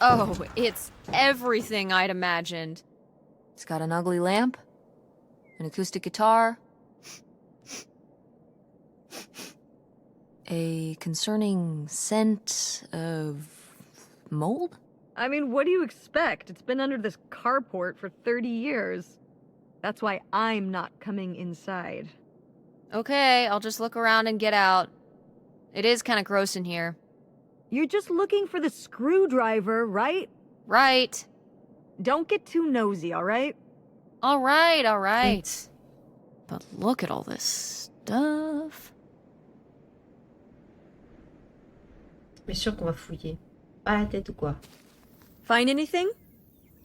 Oh, it's everything I'd imagined. It's got an ugly lamp, an acoustic guitar, a concerning scent of mold? I mean, what do you expect? It's been under this carport for 30 years. That's why I'm not coming inside. Okay, I'll just look around and get out. It is kind of gross in here. You're just looking for the screwdriver, right? Right. Don't get too nosy, all right? All right. But look at all this stuff. Mais sûr qu'on va fouiller. Pas la tête ou quoi? Find anything?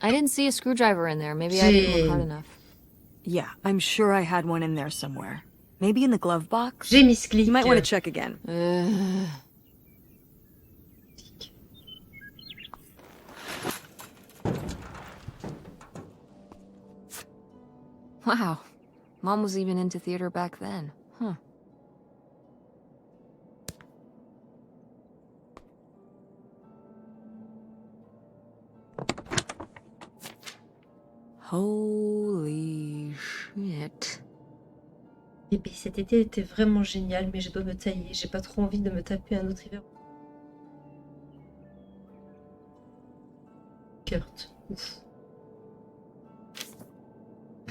I didn't see a screwdriver in there. Maybe I didn't look hard enough. Yeah, I'm sure I had one in there somewhere. Maybe in the glove box? J'ai mis ce clic. You might want to check again. Wow. Mom was even into theater back then. Huh. Holy shit. Et puis cet été était vraiment génial, mais je dois me tailler. J'ai pas trop envie de me taper un autre hiver. Kurt. Ouf.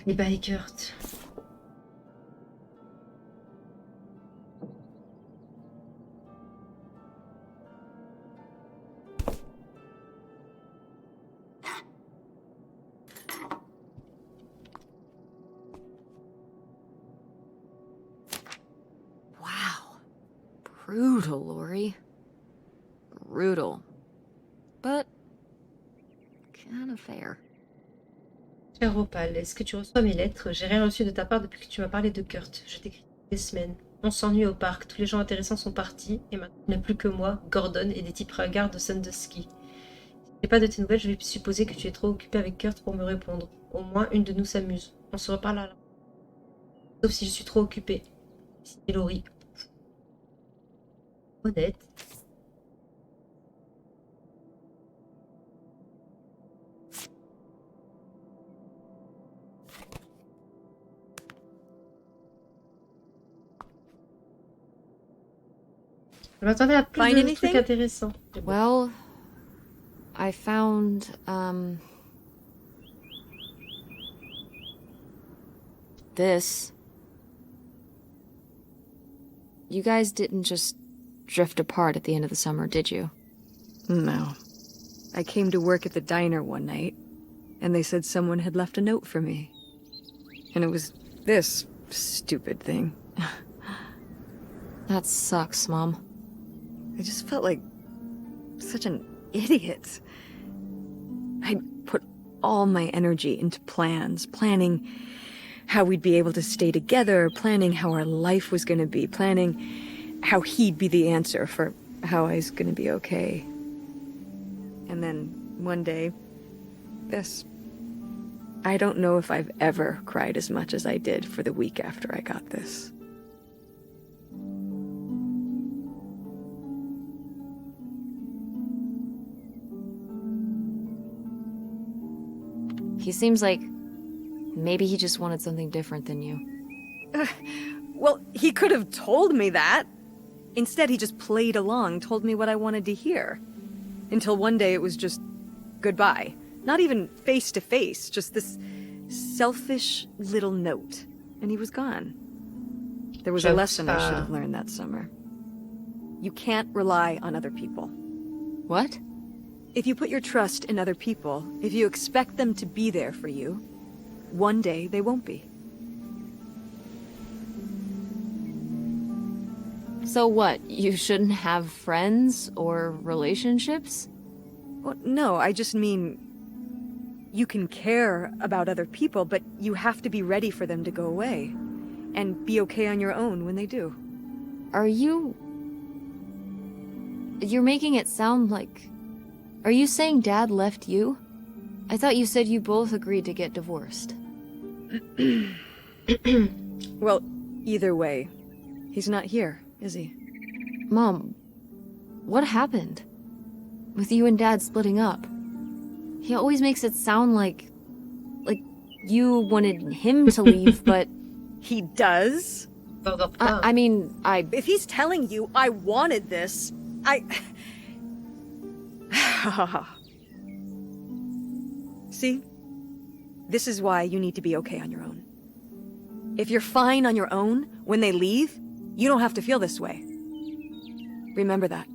Allez, bye Kurt. Wow. Brutal, Lori. Brutal. But kind of fair. Cher Opal, est-ce que tu reçois mes lettres? J'ai rien reçu de ta part depuis que tu m'as parlé de Kurt. Je t'écris des semaines. On s'ennuie au parc. Tous les gens intéressants sont partis. Et maintenant, il n'y a plus que moi, Gordon et des types ringards de Sandusky. Si je n'ai pas de tes nouvelles, je vais supposer que tu es trop occupé avec Kurt pour me répondre. Au moins, une de nous s'amuse. On se reparle à la... Sauf si je suis trop occupée. Signé Laurie. Honnête. Je m'attendais à plus Find de anything? trucs intéressants. Well, I found, this. You guys didn't just drift apart at the end of the summer, did you? No. I came to work at the diner one night, and they said someone had left a note for me. And it was this stupid thing. That sucks, Mom. I just felt like such an idiot. I'd put all my energy into plans, planning how we'd be able to stay together, planning how our life was going to be, planning how he'd be the answer for how I was going to be okay. And then one day, this. I don't know if I've ever cried as much as I did for the week after I got this. He seems like maybe he just wanted something different than you. Well, he could have told me that. Instead, he just played along, told me what I wanted to hear. Until one day it was just goodbye. Not even face to face, just this selfish little note. And he was gone. There was a lesson I should have learned that summer. You can't rely on other people. What? If you put your trust in other people, if you expect them to be there for you, one day they won't be. So what, you shouldn't have friends or relationships? Well, no, I just mean... You can care about other people, but you have to be ready for them to go away. And be okay on your own when they do. Are you... You're making it sound like... Are you saying Dad left you? I thought you said you both agreed to get divorced. Well, either way, he's not here, is he? Mom, what happened? With you and Dad splitting up? He always makes it sound like you wanted him to leave, but... He does? I mean, If he's telling you I wanted this, See? This is why you need to be okay on your own. If you're fine on your own, when they leave, you don't have to feel this way. Remember that.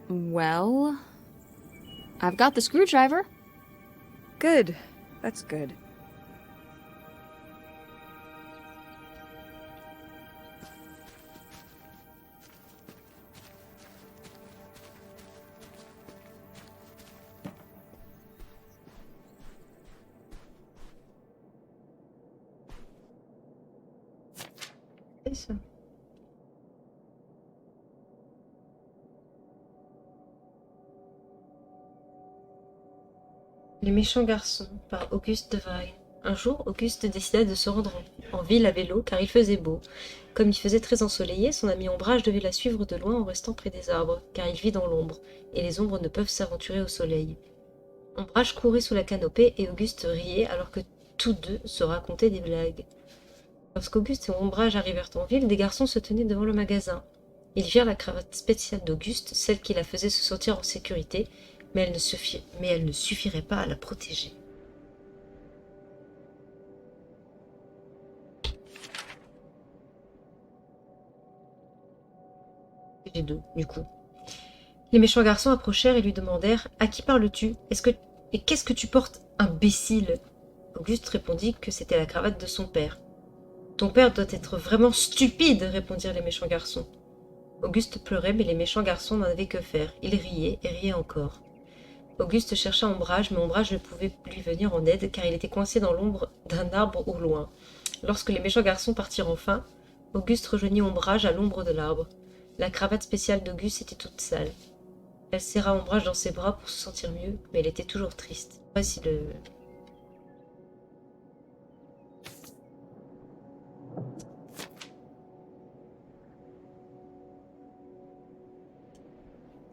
Well... I've got the screwdriver. Good. That's good. C'est ça. Les méchants garçons, par Auguste Devine. Un jour, Auguste décida de se rendre en ville à vélo car il faisait beau. Comme il faisait très ensoleillé, son ami Ombrage devait la suivre de loin en restant près des arbres, car il vit dans l'ombre, et les ombres ne peuvent s'aventurer au soleil. Ombrage courait sous la canopée et Auguste riait alors que tous deux se racontaient des blagues. Lorsqu'Auguste et Ombrage arrivèrent en ville, des garçons se tenaient devant le magasin. Ils virent la cravate spéciale d'Auguste, celle qui la faisait se sentir en sécurité, mais elle ne suffirait pas à la protéger. Les deux, du coup. Les méchants garçons approchèrent et lui demandèrent « À qui parles-tu ? Et qu'est-ce que tu portes, imbécile ?» Auguste répondit que c'était la cravate de son père. « Ton père doit être vraiment stupide !» répondirent les méchants garçons. Auguste pleurait, mais les méchants garçons n'en avaient que faire. Ils riaient et riaient encore. Auguste chercha Ombrage, mais Ombrage ne pouvait lui venir en aide, car il était coincé dans l'ombre d'un arbre au loin. Lorsque les méchants garçons partirent enfin, Auguste rejoignit Ombrage à l'ombre de l'arbre. La cravate spéciale d'Auguste était toute sale. Elle serra Ombrage dans ses bras pour se sentir mieux, mais elle était toujours triste. Voici le...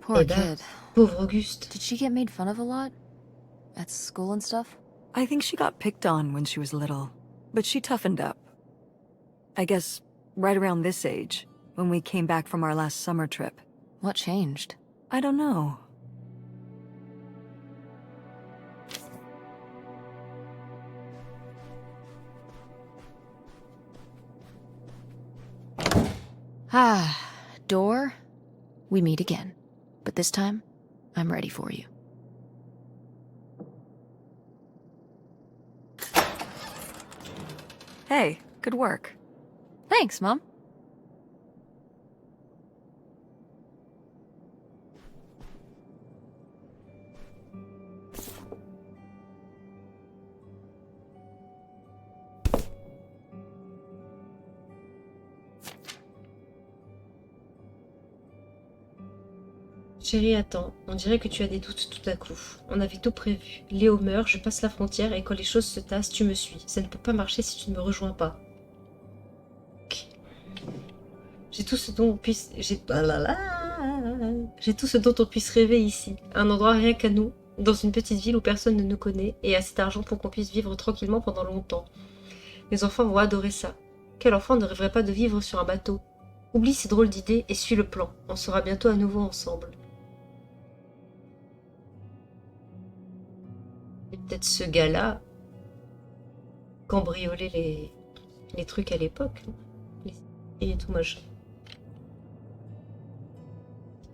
Poor Eh ben, kid. pauvre Auguste. Did she get made fun of a lot? At school and stuff? I think she got picked on when she was little, but she toughened up. I guess right around this age, when we came back from our last summer trip. What changed? I don't know. Ah, door, we meet again. But this time, I'm ready for you. Hey, good work. Thanks, Mom. Chérie, attends, on dirait que tu as des doutes tout à coup. On avait tout prévu. Léo meurt, je passe la frontière et quand les choses se tassent, tu me suis. Ça ne peut pas marcher si tu ne me rejoins pas. Ok. J'ai tout ce dont on puisse... J'ai tout ce dont on puisse rêver ici. Un endroit rien qu'à nous, dans une petite ville où personne ne nous connaît et assez d'argent pour qu'on puisse vivre tranquillement pendant longtemps. Les enfants vont adorer ça. Quel enfant ne rêverait pas de vivre sur un bateau? Oublie ces drôles d'idées et suis le plan. On sera bientôt à nouveau ensemble. Et peut-être ce gars-là cambriolait les trucs à l'époque. Et tout machin.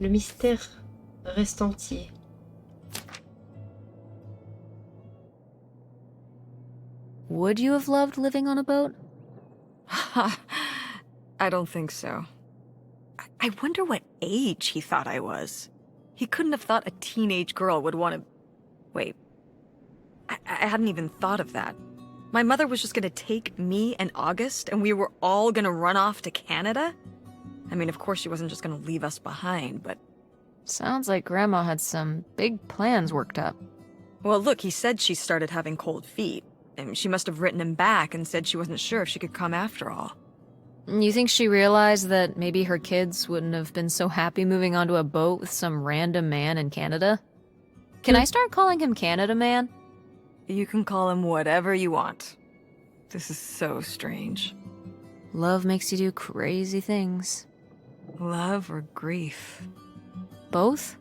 Le mystère reste entier. Would you have loved living on a boat? I don't think so. I wonder what age he thought I was. He couldn't have thought a teenage girl would want to... Wait. I hadn't even thought of that. My mother was just gonna take me and August, and we were all gonna run off to Canada? I mean, of course she wasn't just gonna leave us behind, but... Sounds like Grandma had some big plans worked up. Well, look, he said she started having cold feet, and she must have written him back and said she wasn't sure if she could come after all. You think she realized that maybe her kids wouldn't have been so happy moving onto a boat with some random man in Canada? Can I start calling him Canada Man? You can call him whatever you want. This is so strange. Love makes you do crazy things. Love or grief? Both?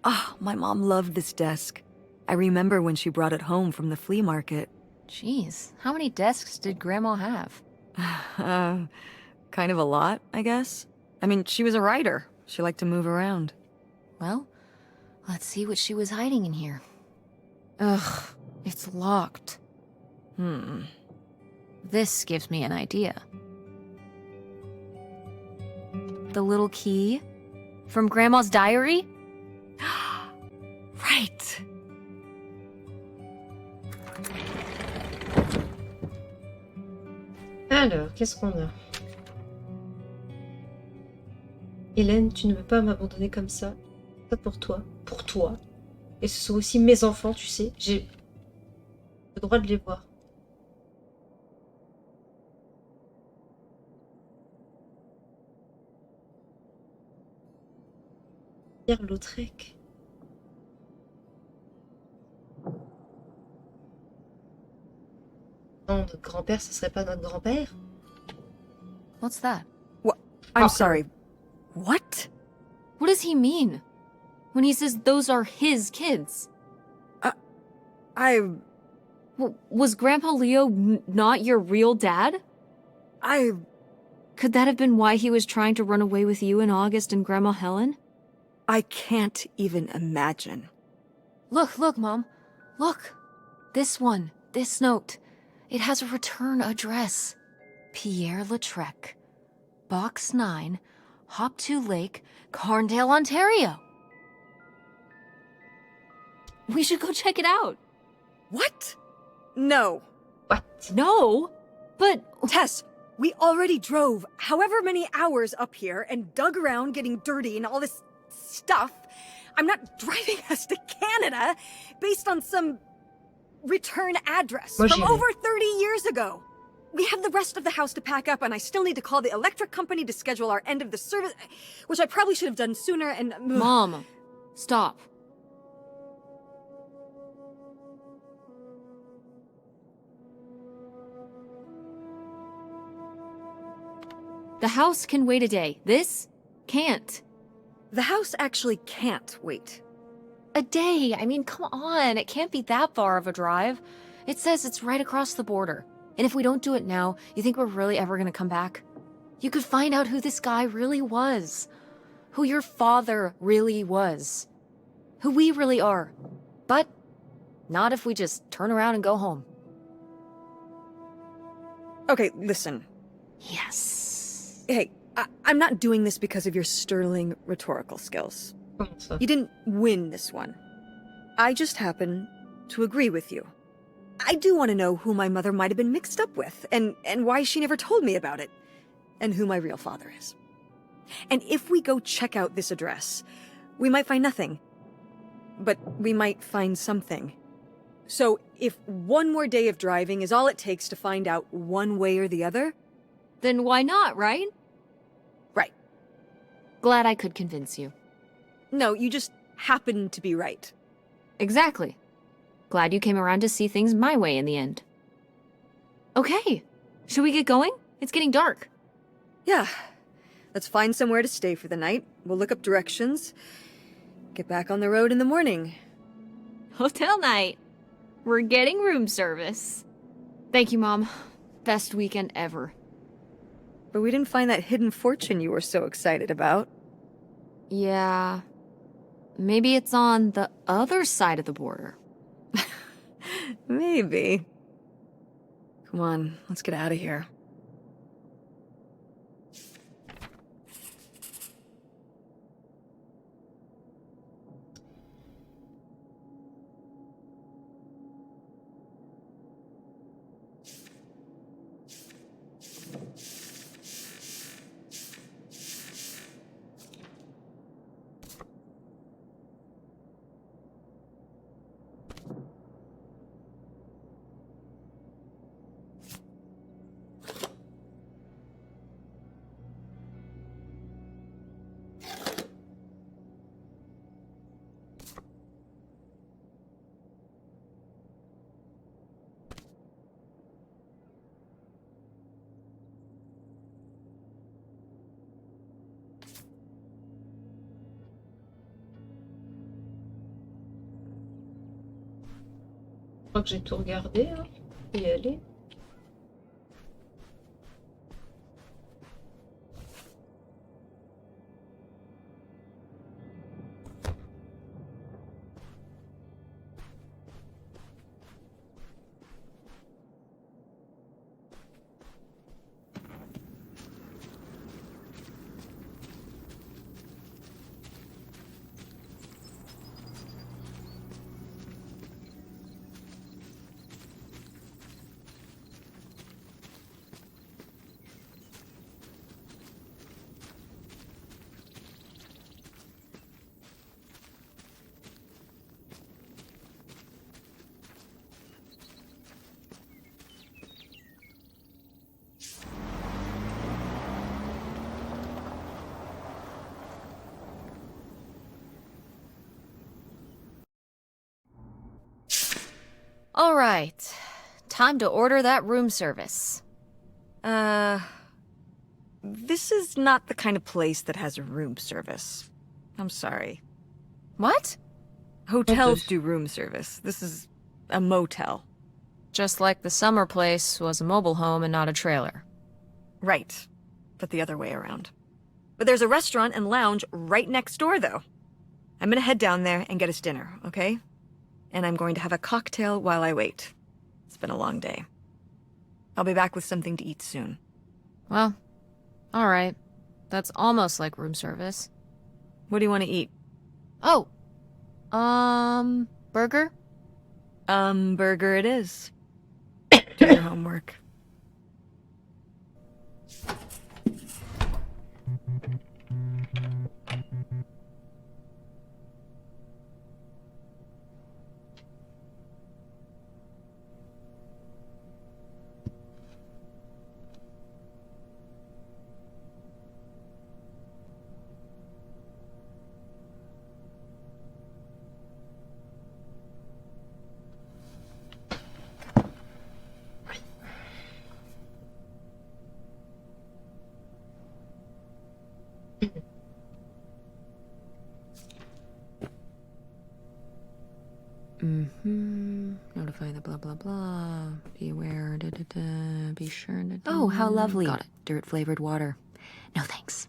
Oh, my mom loved this desk. I remember when she brought it home from the flea market. Jeez, how many desks did Grandma have? Kind of a lot, I guess. I mean, she was a writer. She liked to move around. Well, let's see what she was hiding in here. Ugh, it's locked. This gives me an idea. The little key? From Grandma's diary? Right. Alors, qu'est-ce qu'on a? Hélène, tu ne peux pas m'abandonner comme ça. Ça pour toi. Et ce sont aussi mes enfants, tu sais. J'ai le droit de les voir. Pierre Lautrec. Non, notre grand-père, ce serait pas notre grand-père? What's that? What? I'm sorry. What? What does he mean? When he says those are his kids? Was Grandpa Leo not your real dad? Could that have been why he was trying to run away with you and August and Grandma Helen? I can't even imagine. Look, Mom. Look. This one. This note. It has a return address. Pierre Lautrec. Box 9, Hop2 Lake, Carndale, Ontario. We should go check it out. What? No. What? No? But... Tess, we already drove however many hours up here and dug around getting dirty and all this stuff. I'm not driving us to Canada based on some return address from over 30 years ago. We have the rest of the house to pack up, and I still need to call the electric company to schedule our end of the service, which I probably should have done sooner, and... Mom, stop. The house can wait a day. This can't. The house actually can't wait. A day? I mean, come on. It can't be that far of a drive. It says it's right across the border. And if we don't do it now, you think we're really ever gonna come back? You could find out who this guy really was. Who your father really was. Who we really are. But not if we just turn around and go home. Okay, listen. Yes. Hey, I'm not doing this because of your sterling rhetorical skills. Comment ça? You didn't win this one. I just happen to agree with you. I do want to know who my mother might have been mixed up with, and why she never told me about it, and who my real father is. And if we go check out this address, we might find nothing. But we might find something. So if one more day of driving is all it takes to find out one way or the other... Then why not, right? Right. Glad I could convince you. No, you just happen to be right. Exactly. Glad you came around to see things my way in the end. Okay, should we get going? It's getting dark. Yeah. Let's find somewhere to stay for the night. We'll look up directions. Get back on the road in the morning. Hotel night. We're getting room service. Thank you, Mom. Best weekend ever. But we didn't find that hidden fortune you were so excited about. Yeah. Maybe it's on the other side of the border. Maybe. Come on, let's get out of here. Je crois que j'ai tout regardé, hein. Je peux y aller. All right. Time to order that room service. This is not the kind of place that has room service. I'm sorry. What? Hotels do room service. This is a motel. Just like the summer place was a mobile home and not a trailer. Right. But the other way around. But there's a restaurant and lounge right next door, though. I'm gonna head down there and get us dinner, okay? And I'm going to have a cocktail while I wait. It's been a long day. I'll be back with something to eat soon. Well, all right. That's almost like room service. What do you want to eat? Oh, burger? Burger it is. Do your homework. Notify the blah blah blah. Be aware. Da, da, da. Be sure. Da, da. Oh, how lovely. Got it. Dirt-flavored water. No thanks.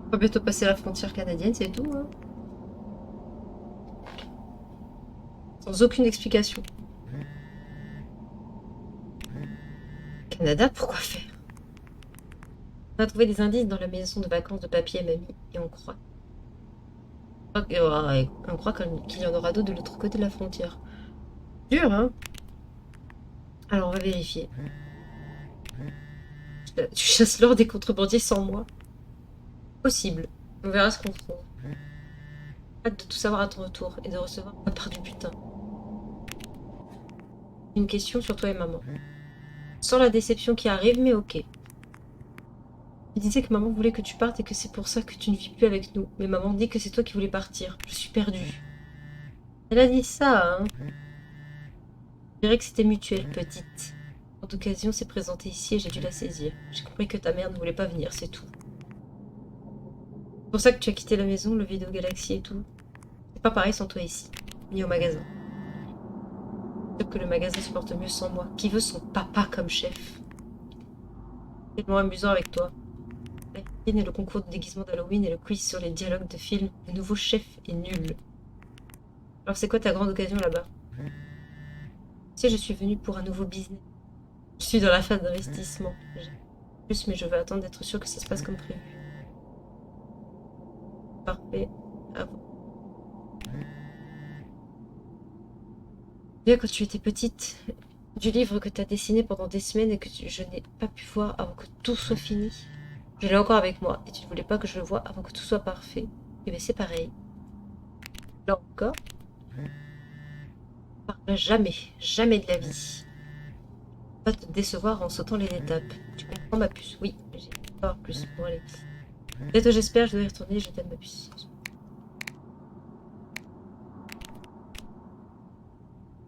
On va bientôt passer la frontière canadienne, c'est tout, hein. Sans aucune explication. Canada, pourquoi faire? On a trouvé des indices dans la maison de vacances de papy et mamie, et on croit. On croit qu'il y en aura d'autres de l'autre côté de la frontière. Dur, hein? Alors, on va vérifier. Tu chasses l'or des contrebandiers sans moi. Possible. On verra ce qu'on trouve. Hâte de tout savoir à ton retour et de recevoir ma part du butin. Une question sur toi et maman. Sans la déception qui arrive, mais ok. Tu disais que maman voulait que tu partes et que c'est pour ça que tu ne vis plus avec nous. Mais maman dit que c'est toi qui voulais partir. Je suis perdue. Elle a dit ça, hein. Je dirais que c'était mutuel, petite. Cette occasion s'est présentée ici et j'ai dû la saisir. J'ai compris que ta mère ne voulait pas venir, c'est tout. C'est pour ça que tu as quitté la maison, le vidéo galaxie et tout. C'est pas pareil sans toi ici, ni au magasin. Peut-être que le magasin se porte mieux sans moi. Qui veut son papa comme chef? C'est tellement amusant avec toi. La cuisine et le concours de déguisement d'Halloween et le quiz sur les dialogues de films. Le nouveau chef est nul. Alors c'est quoi ta grande occasion là-bas? Tu sais, je suis venue pour un nouveau business. Je suis dans la phase d'investissement. J'ai plus, mais je veux attendre d'être sûre que ça se passe comme prévu. Parfait. Ah bon. Bien quand tu étais petite, du livre que tu as dessiné pendant des semaines et que je n'ai pas pu voir avant que tout soit fini. Je l'ai encore avec moi et tu ne voulais pas que je le voie avant que tout soit parfait. Et bien c'est pareil. Là encore, parle jamais, jamais de la vie. Pas te décevoir en sautant les étapes. Tu comprends ma puce? Oui, j'ai peur plus. Bon allez. Bientôt j'espère, je dois y retourner, je t'aime ma puce.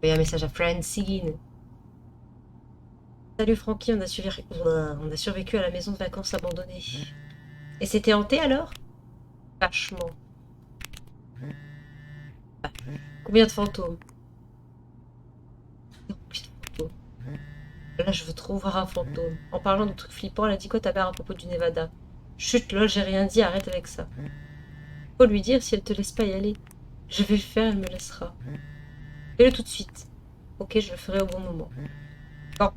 Et un message à Francine. Salut Francky, on a survécu à la maison de vacances abandonnée. Et c'était hanté alors? Vachement. Combien de fantômes? Combien de fantômes? Là, je veux trop voir un fantôme. En parlant de trucs flippants, elle a dit quoi ta mère à propos du Nevada? Chut, lol, j'ai rien dit, arrête avec ça. Faut lui dire si elle te laisse pas y aller. Je vais le faire, elle me laissera. Fais-le tout de suite. Ok, je le ferai au bon moment. Bon,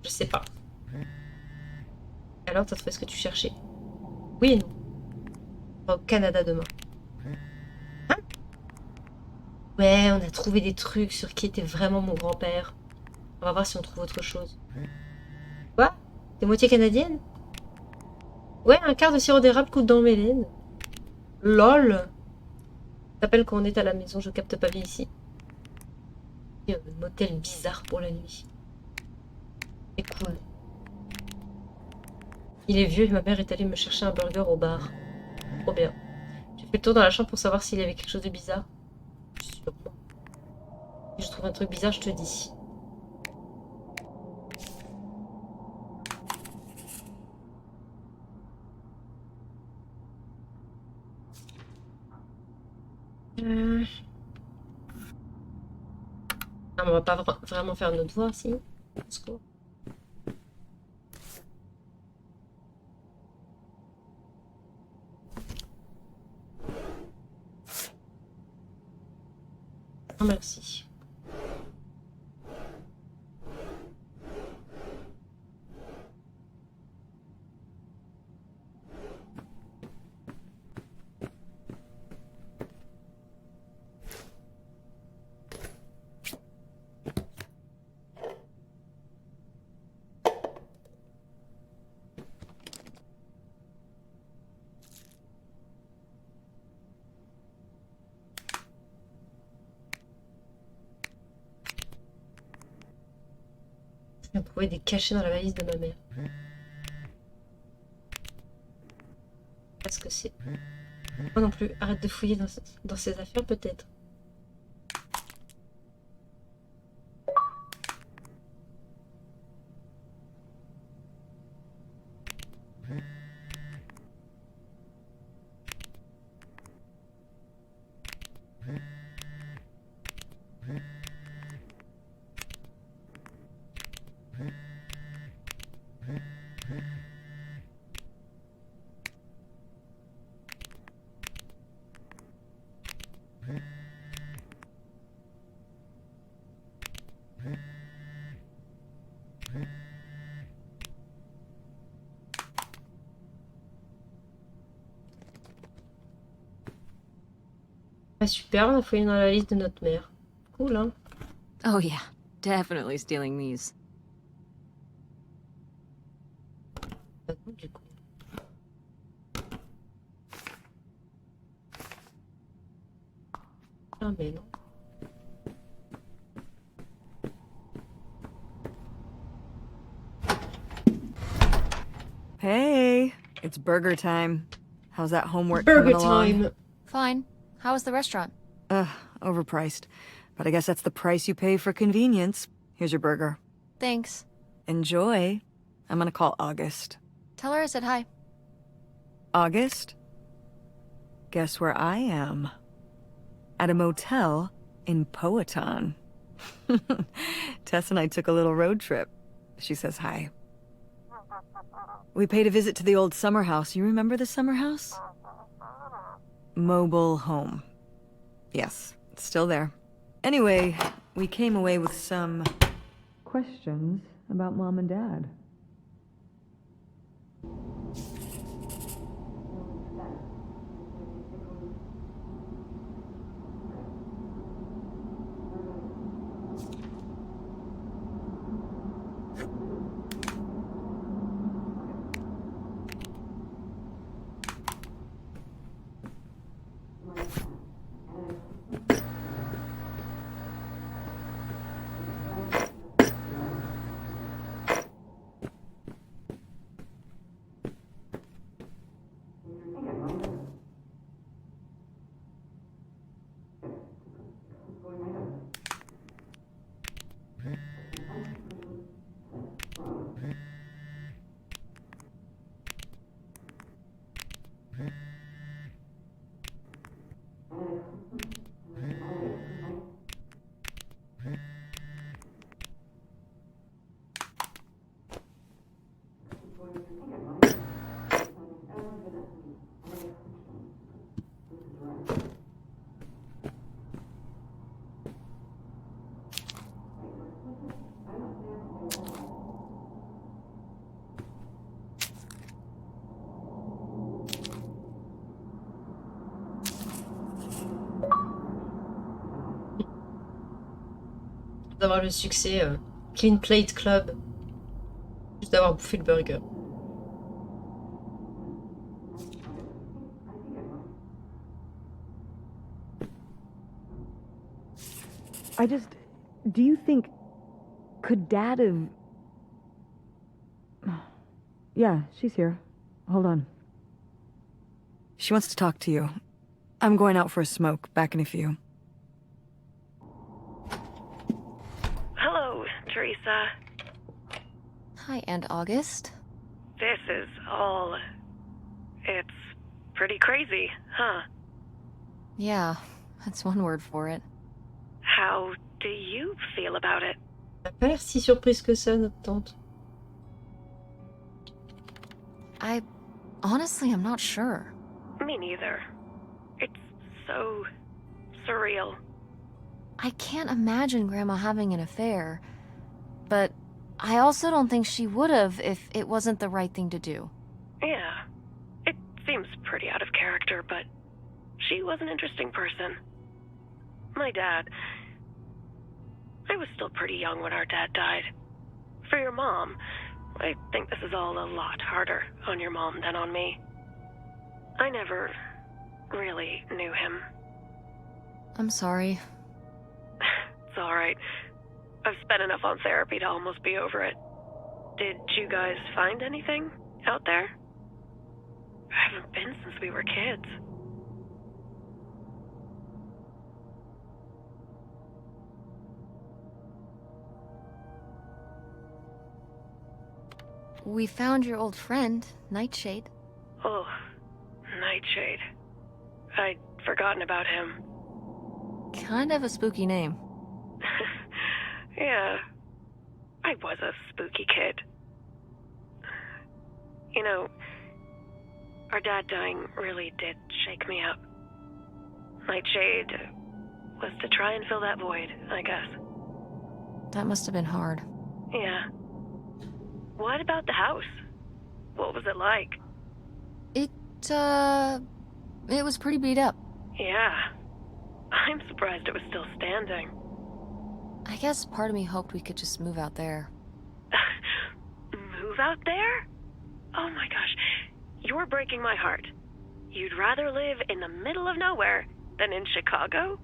je sais pas. Alors, t'as trouvé ce que tu cherchais? Oui et non. On va au Canada demain. Hein? Ouais, on a trouvé des trucs sur qui était vraiment mon grand-père. On va voir si on trouve autre chose. Quoi? T'es moitié canadienne? Ouais, un quart de sirop d'érable coule dans mes laines. LOL! T'appelles quand on est à la maison, je capte pas bien ici. Un motel bizarre pour la nuit. C'est cool. Il est vieux et ma mère est allée me chercher un burger au bar. Trop bien. Tu fais le tour dans la chambre pour savoir s'il y avait quelque chose de bizarre? Sûrement. Si je trouve un truc bizarre, je te dis. Euh... Ah, on va pas vraiment faire notre devoir, si. Au secours. Ah, merci. Je viens de trouver des cachets dans la valise de ma mère. Qu'est-ce que c'est? Moi non plus. Arrête de fouiller dans ses affaires, peut-être. Ah, super, on a fouillé dans la liste de notre mère. Cool, hein? Oh, yeah, definitely stealing these. Bah non, du coup. Ah, mais non. Hey, it's burger time. How's that homework Burger coming along? time. Fine. How was the restaurant? Overpriced. But I guess that's the price you pay for convenience. Here's your burger. Thanks. Enjoy. I'm gonna call August. Tell her I said hi. August? Guess where I am? At a motel in Powhatan. Tess and I took a little road trip. She says hi. We paid a visit to the old summer house. You remember the summer house? Mobile home. Yes, it's still there. Anyway, we came away with some questions about Mom and Dad. D'avoir le succès Clean Plate Club. Juste d'avoir bouffé le burger. Do you think, could Dad have... Yeah, she's here. Hold on. She wants to talk to you. I'm going out for a smoke, back in a few. Hello, Teresa. Hi, Aunt August. This is all... It's pretty crazy, huh? Yeah, that's one word for it. How do you feel about it? Elle a pas l'air si surprise que ça, notre tante. Honestly, I'm not sure. Me neither. It's so surreal. I can't imagine Grandma having an affair, but I also don't think she would have if it wasn't the right thing to do. Yeah, it seems pretty out of character, but she was an interesting person. My dad... I was still pretty young when our dad died. For your mom, I think this is all a lot harder on your mom than on me. I never really knew him. I'm sorry. It's alright. I've spent enough on therapy to almost be over it. Did you guys find anything out there? I haven't been since we were kids. We found your old friend, Nightshade. Oh, Nightshade. I'd forgotten about him. Kind of a spooky name. Yeah, I was a spooky kid. You know, our dad dying really did shake me up. Nightshade was to try and fill that void, I guess. That must have been hard. Yeah. What about the house? What was it like? It was pretty beat up. Yeah. I'm surprised it was still standing. I guess part of me hoped we could just move out there. Move out there? Oh my gosh. You're breaking my heart. You'd rather live in the middle of nowhere than in Chicago?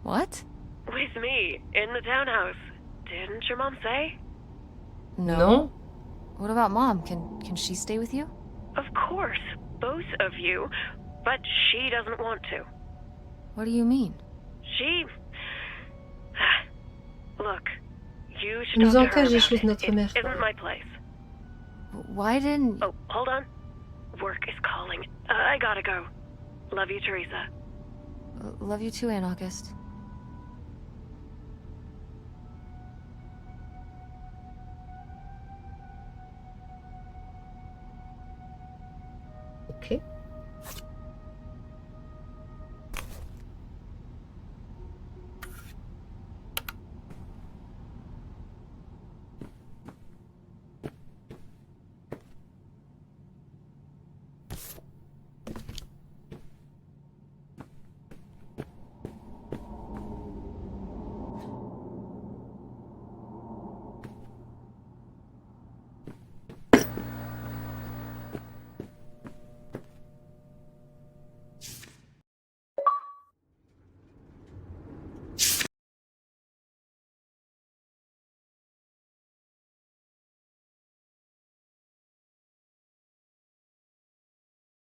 What? With me, in the townhouse. Didn't your mom say? Non? What about Mom? Can she stay with you? Of course, both of you, but she doesn't want to. What do you mean? She... Look, you should Nous talk to her engage les about choses, it. notre It mère. isn't my place. Why didn't... Oh, hold on. Work is calling. I gotta go. Love you, Teresa. Love you too, Aunt August. Ok.